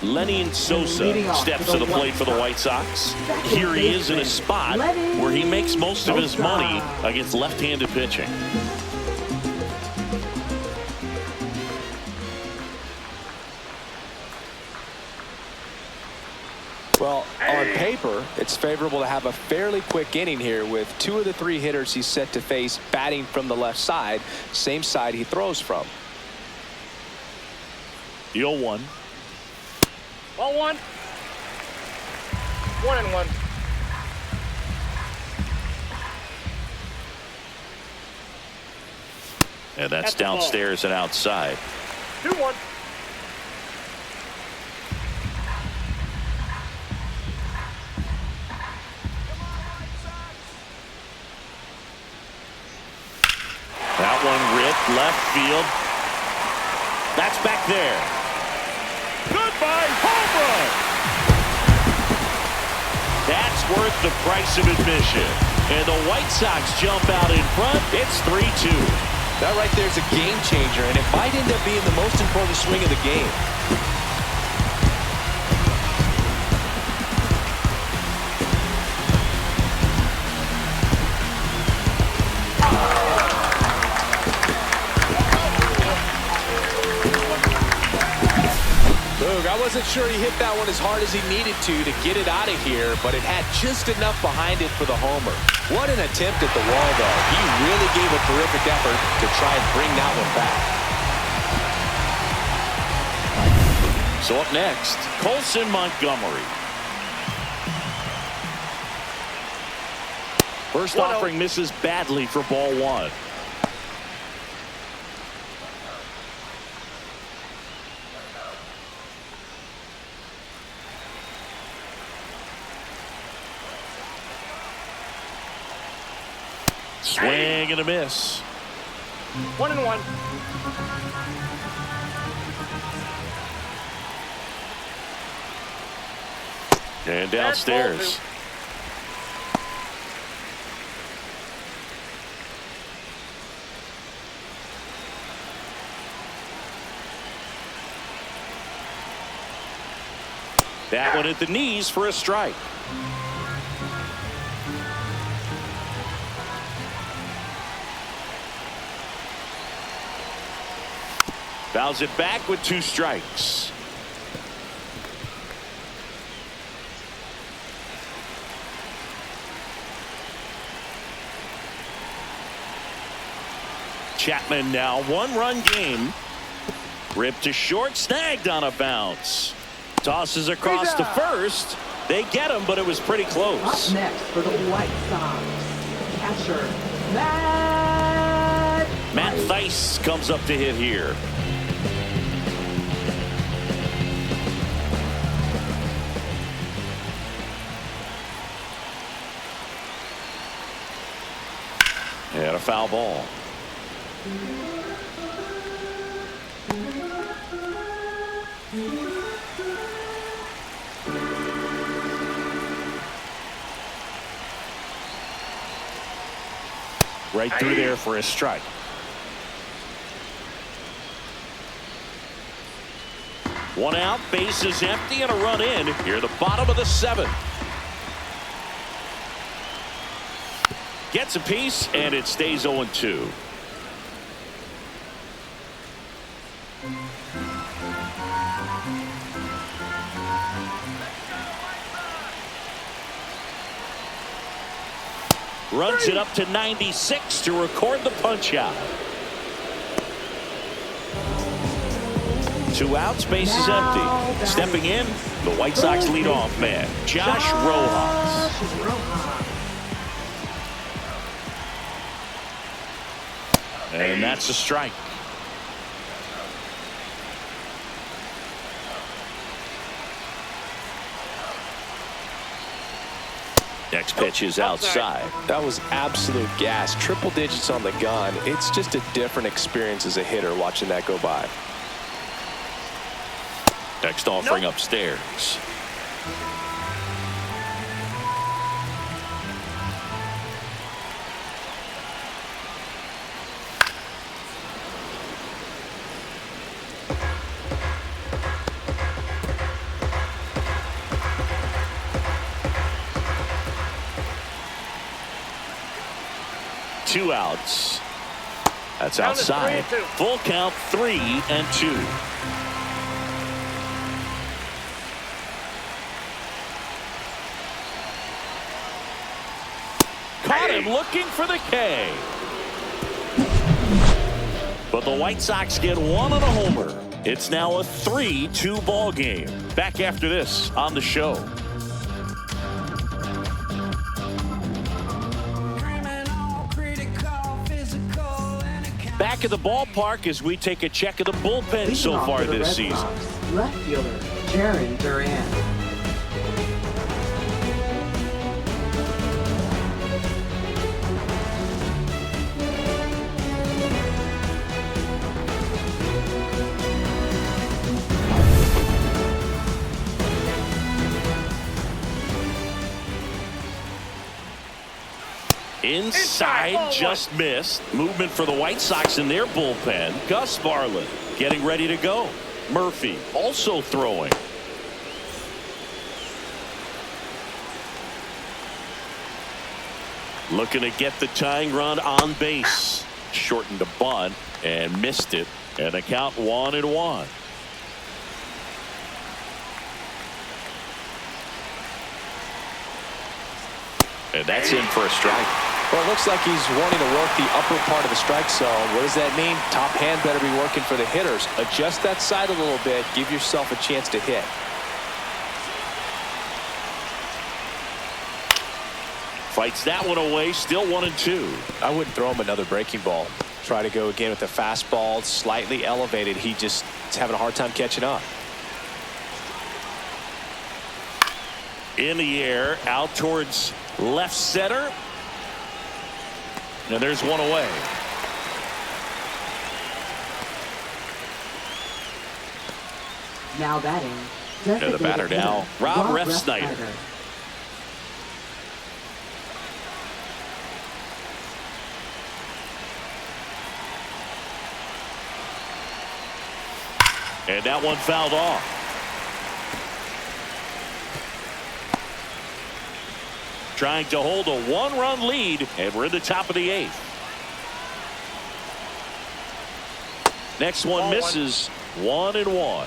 Lenny Sosa steps to the plate for the White Sox. Here he is in a spot where he makes most of his money against left-handed pitching. Well, on paper, it's favorable to have a fairly quick inning here with 2 of the 3 hitters he's set to face batting from the left side, same side he throws from. The 0-1. Ball 1. 1-1. And that's downstairs and outside. 2-1. That one ripped left field. That's back there. Goodbye, home run. That's worth the price of admission. And the White Sox jump out in front. It's 3-2. That right there is a game changer, and it might end up being the most important swing of the game. I wasn't sure he hit that one as hard as he needed to get it out of here, but it had just enough behind it for the homer. What an attempt at the wall, though. He really gave a terrific effort to try and bring that one back. So up next, Colson Montgomery. First offering misses badly for ball 1. Swing and a miss. 1-1. And downstairs. That one at the knees for a strike. Fouls it back with 2 strikes. Chapman now 1-run game. Ripped to short, snagged on a bounce. Tosses across to first. They get him, but it was pretty close. Up next for the White Sox, catcher Matt Thaiss comes up to hit here. And a foul ball. Right through there for a strike. One out, base is empty, and a run in here at the bottom of the 7th. Gets a piece, and it stays 0-2. Runs it up to 96 to record the punch out. 2 outs, bases empty. Stepping in, the White Sox leadoff man, Josh Rojas. And that's a strike. Next pitch is outside. That was absolute gas. Triple digits on the gun. It's just a different experience as a hitter watching that go by. Next offering upstairs. Two outs. That's outside. Full count, 3-2. Caught him looking for the K. But the White Sox get one on a homer. It's now a 3-2 ball game. Back after this on the show. Back at the ballpark as we take a check of the bullpen so far this season. Left fielder, Jaron Duran. Inside, just missed. Movement for the White Sox in their bullpen. Gus Varland getting ready to go. Murphy also throwing. Looking to get the tying run on base. Shortened a bunt and missed it. And the count 1-1. And that's in for a strike. Well, it looks like he's wanting to work the upper part of the strike zone. What does that mean? Top hand better be working for the hitters. Adjust that side a little bit. Give yourself a chance to hit. Fights that one away. Still 1-2. I wouldn't throw him another breaking ball. Try to go again with the fastball. Slightly elevated. He just is having a hard time catching up. In the air. Out towards left center. And there's one away. Now batting. And the batter now, Rob Refsnyder. And that one fouled off. Trying to hold a 1-run lead, and we're in the top of the 8th. Next one misses. 1-1.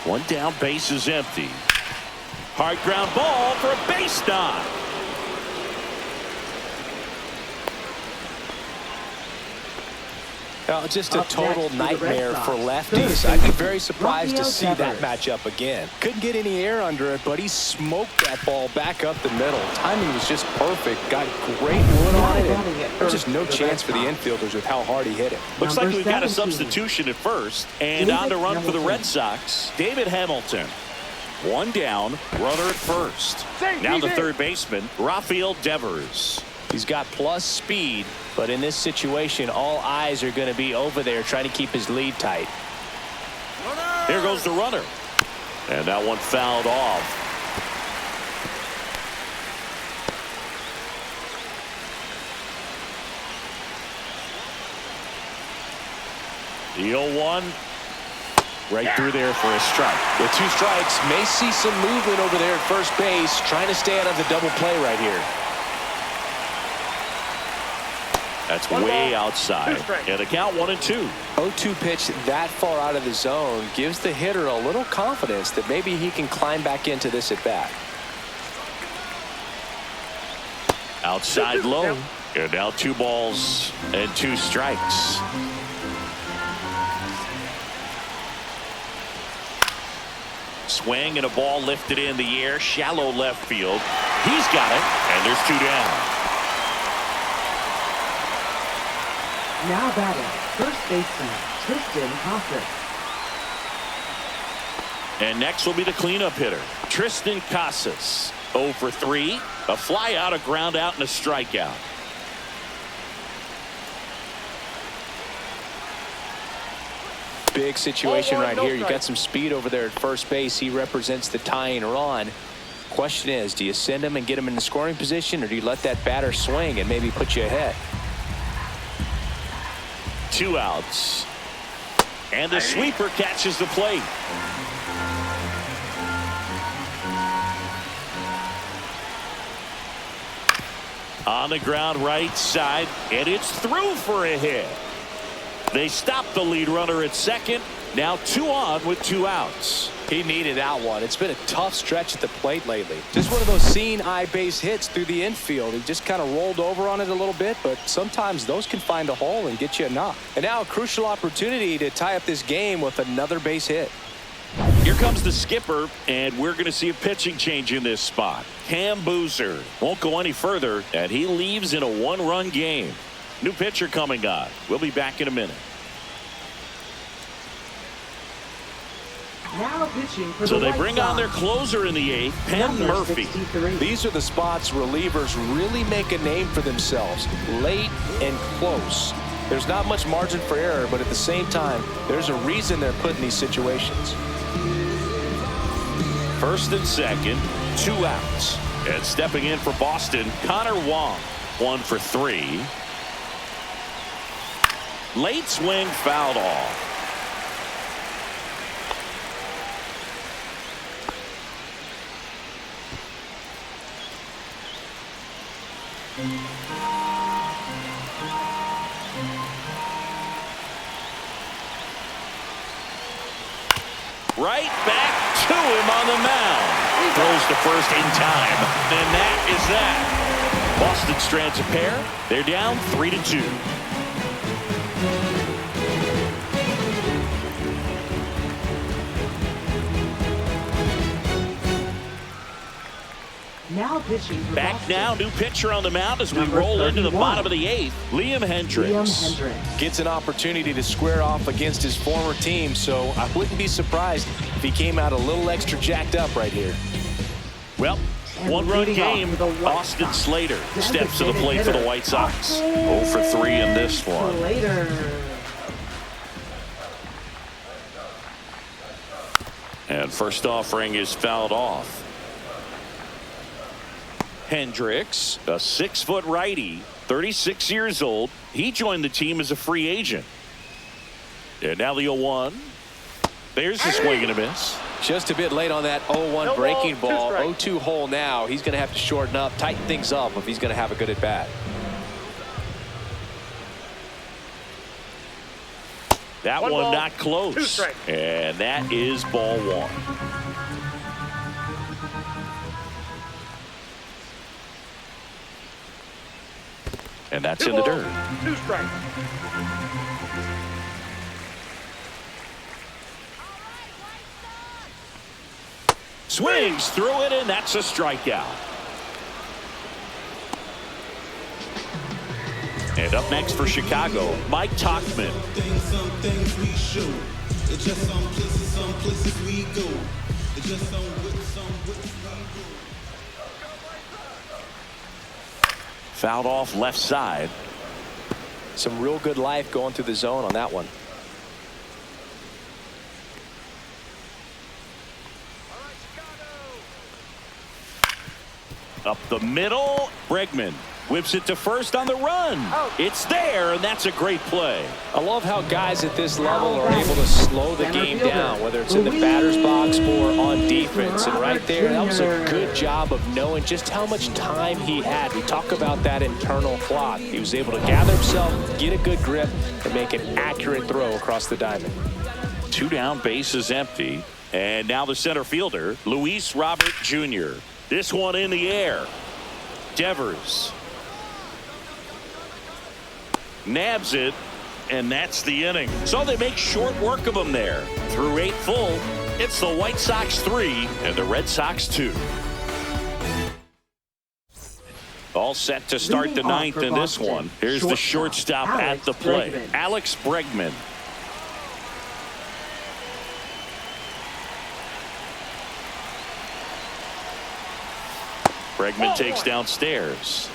One down, base is empty. Hard ground ball for a base knock. Just a total nightmare for lefties. I'd be very surprised to see that matchup again. Couldn't get any air under it, but he smoked that ball back up the middle. Timing was just perfect. Got great wood on it. There's just no chance for the infielders with how hard he hit it. Looks like we've got a substitution at first. And on to run for the Red Sox, David Hamilton. One down, runner at first. Now the third baseman, Rafael Devers. He's got plus speed, but in this situation, all eyes are going to be over there trying to keep his lead tight. Here goes the runner. And that one fouled off. The 0-1. Right through there for a strike. With 2 strikes, may see some movement over there at first base, trying to stay out of the double play right here. That's One way ball, outside. 2 strikes. And the count 1-2. 0-2 pitch that far out of the zone gives the hitter a little confidence that maybe he can climb back into this at bat. Outside low. And now 2 balls and 2 strikes. Swing and a ball lifted in the air. Shallow left field. He's got it. And there's 2 down. Now batting, first baseman, Tristan Casas. And next will be the cleanup hitter, Tristan Casas. 0 for 3. A fly out, a ground out, and a strikeout. Big situation Ball one, right no here. You strike. got some speed over there at first base. He represents the tying run. Question is, do you send him and get him in the scoring position, or do you let that batter swing and maybe put you ahead? 2 outs. And the sweeper catches the plate. On the ground right side, and it's through for a hit. They stop the lead runner at second. Now 2 on with 2 outs. He needed that one. It's been a tough stretch at the plate lately. Just one of those seeing eye base hits through the infield. He just kind of rolled over on it a little bit, but sometimes those can find a hole and get you a knock. And now a crucial opportunity to tie up this game with another base hit. Here comes the skipper, and we're going to see a pitching change in this spot. Cam Boozer won't go any further, and he leaves in a 1-run game. New pitcher coming on. We'll be back in a minute. Now pitching for So the they White bring Sox. on their closer in the 8th, Penn Number Murphy. 63. These are the spots relievers really make a name for themselves. Late and close. There's not much margin for error, but at the same time, there's a reason they're put in these situations. First and second, 2 outs. And stepping in for Boston, Connor Wong. 1 for 3. Late swing fouled off. Right back to him on the mound. Throws to first in time. And that is that. Boston strands a pair. They're down 3-2. Now pitching for Back Boston. now, new pitcher on the mound as we Number roll into the 31. bottom of the 8th. Liam Hendricks. Liam Hendricks. Gets an opportunity to square off against his former team, so I wouldn't be surprised if he came out a little extra jacked up right here. Well, And 1-run leading off game. for the White Austin Sox. Slater steps to the Designated plate for the hitter, White Sox. Austin 0 for 3 in this one. Slater. And first offering is fouled off. Hendricks, a 6-foot righty, 36 years old. He joined the team as a free agent. And now the 0-1. There's the swing and a miss. Just a bit late on that 0-1 No breaking ball, ball. 2 0-2 hole now. He's going to have to shorten up, tighten things up if he's going to have a good at bat. That One one ball, not 2 close. strikes. And that is ball 1. And that's 2 in the balls, dirt. 2 strikes. Swings through it, and that's a strikeout. And up next for Chicago, Mike Tauchman. Some things we show. It's just some places we go. It's just some which we go. Fouled off left side. Some real good life going through the zone on that one. Up the middle, Bregman. Whips it to first on the run. It's there, and that's a great play. I love how guys at this level are able to slow the game down, whether it's in the batter's box or on defense. And right there, that was a good job of knowing just how much time he had. We talk about that internal clock. He was able to gather himself, get a good grip, and make an accurate throw across the diamond. 2 down, base is empty. And now the center fielder, Luis Robert Jr. This one in the air. Devers nabs it, and that's the inning. So they make short work of him there. Through 8 full, it's the White Sox 3 and the Red Sox 2. All set to start the 9th in this one. Here's the shortstop at the plate, Alex Bregman. Bregman takes downstairs.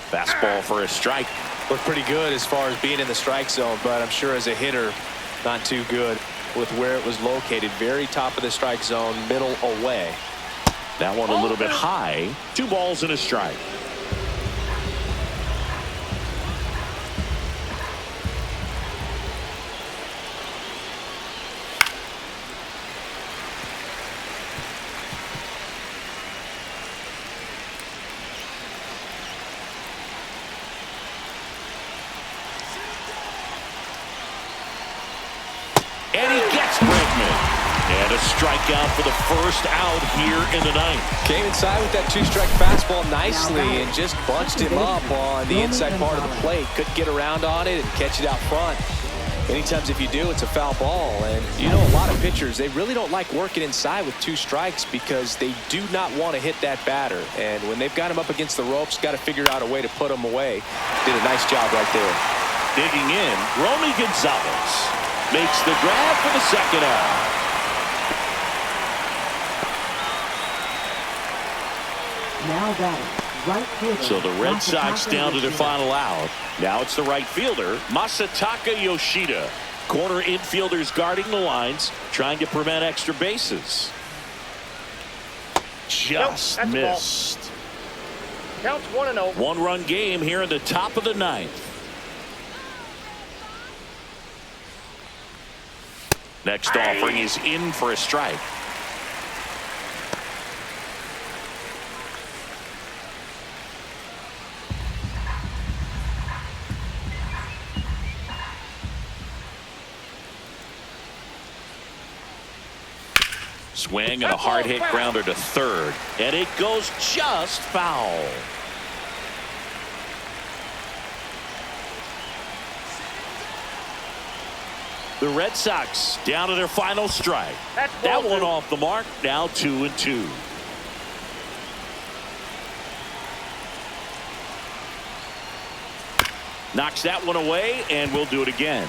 Fastball for a strike. Looked pretty good as far as being in the strike zone, but I'm sure as a hitter, not too good with where it was located. Very top of the strike zone, middle away. That one a little bit high. 2 balls and a strike. And he gets Bregman. And a strikeout for the first out here in the 9th. Came inside with that 2-strike fastball nicely and just bunched him up on the inside part of the plate. Couldn't get around on it and catch it out front. Many times if you do, it's a foul ball. And you know, a lot of pitchers, they really don't like working inside with 2 strikes because they do not want to hit that batter. And when they've got him up against the ropes, got to figure out a way to put him away. Did a nice job right there. Digging in, Romy Gonzalez makes the grab for the second out. Now batting, right fielder. So the Red Sox Masataka down to their Yoshida. final out. Now it's the right fielder, Masataka Yoshida. Corner infielders guarding the lines, trying to prevent extra bases. Just Nope, missed. Counts 1-0. 1-run game here in the top of the 9th. Next offering is in for a strike. Swing and a hard hit grounder to third, and it goes just foul. The Red Sox down to their final strike. That one off the mark. Now 2-2. Knocks that one away, and we'll do it again.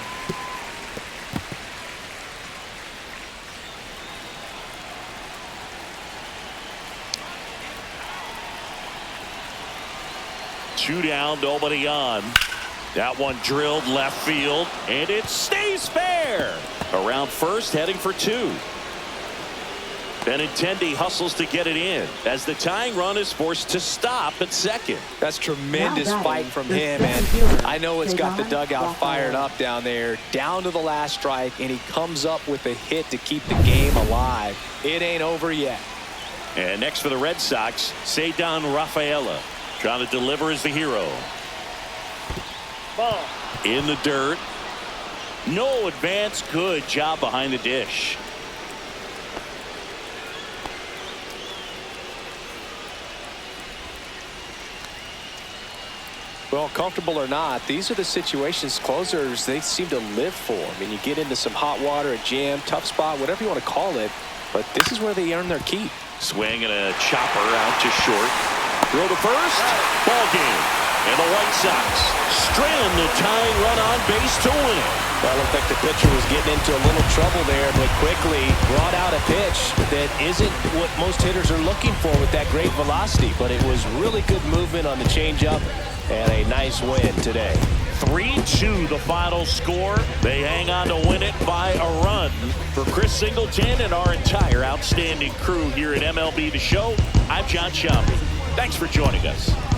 Two down, nobody on. That one drilled left field, and it stays fair. Around first, heading for 2. Benintendi hustles to get it in as the tying run is forced to stop at second. That's tremendous fight from him, and I know it's got the dugout fired up down there. Down to the last strike, and he comes up with a hit to keep the game alive. It ain't over yet. And next for the Red Sox, Ceddanne Rafaela. Trying to deliver as the hero. Ball. In the dirt. No advance. Good job behind the dish. Well, comfortable or not, these are the situations closers they seem to live for. I mean, you get into some hot water, a jam, tough spot, whatever you want to call it, but this is where they earn their keep. Swing and a chopper out to short. Throw to first. Ball game. And the White Sox strand the tying run on base to win it. Well, it looked like the pitcher was getting into a little trouble there, but quickly brought out a pitch that isn't what most hitters are looking for with that great velocity. But it was really good movement on the changeup. and a nice win today. 3-2 the final score. They hang on to win it by a run. For Chris Singleton and our entire outstanding crew here at MLB The Show, I'm John Shelby. Thanks for joining us.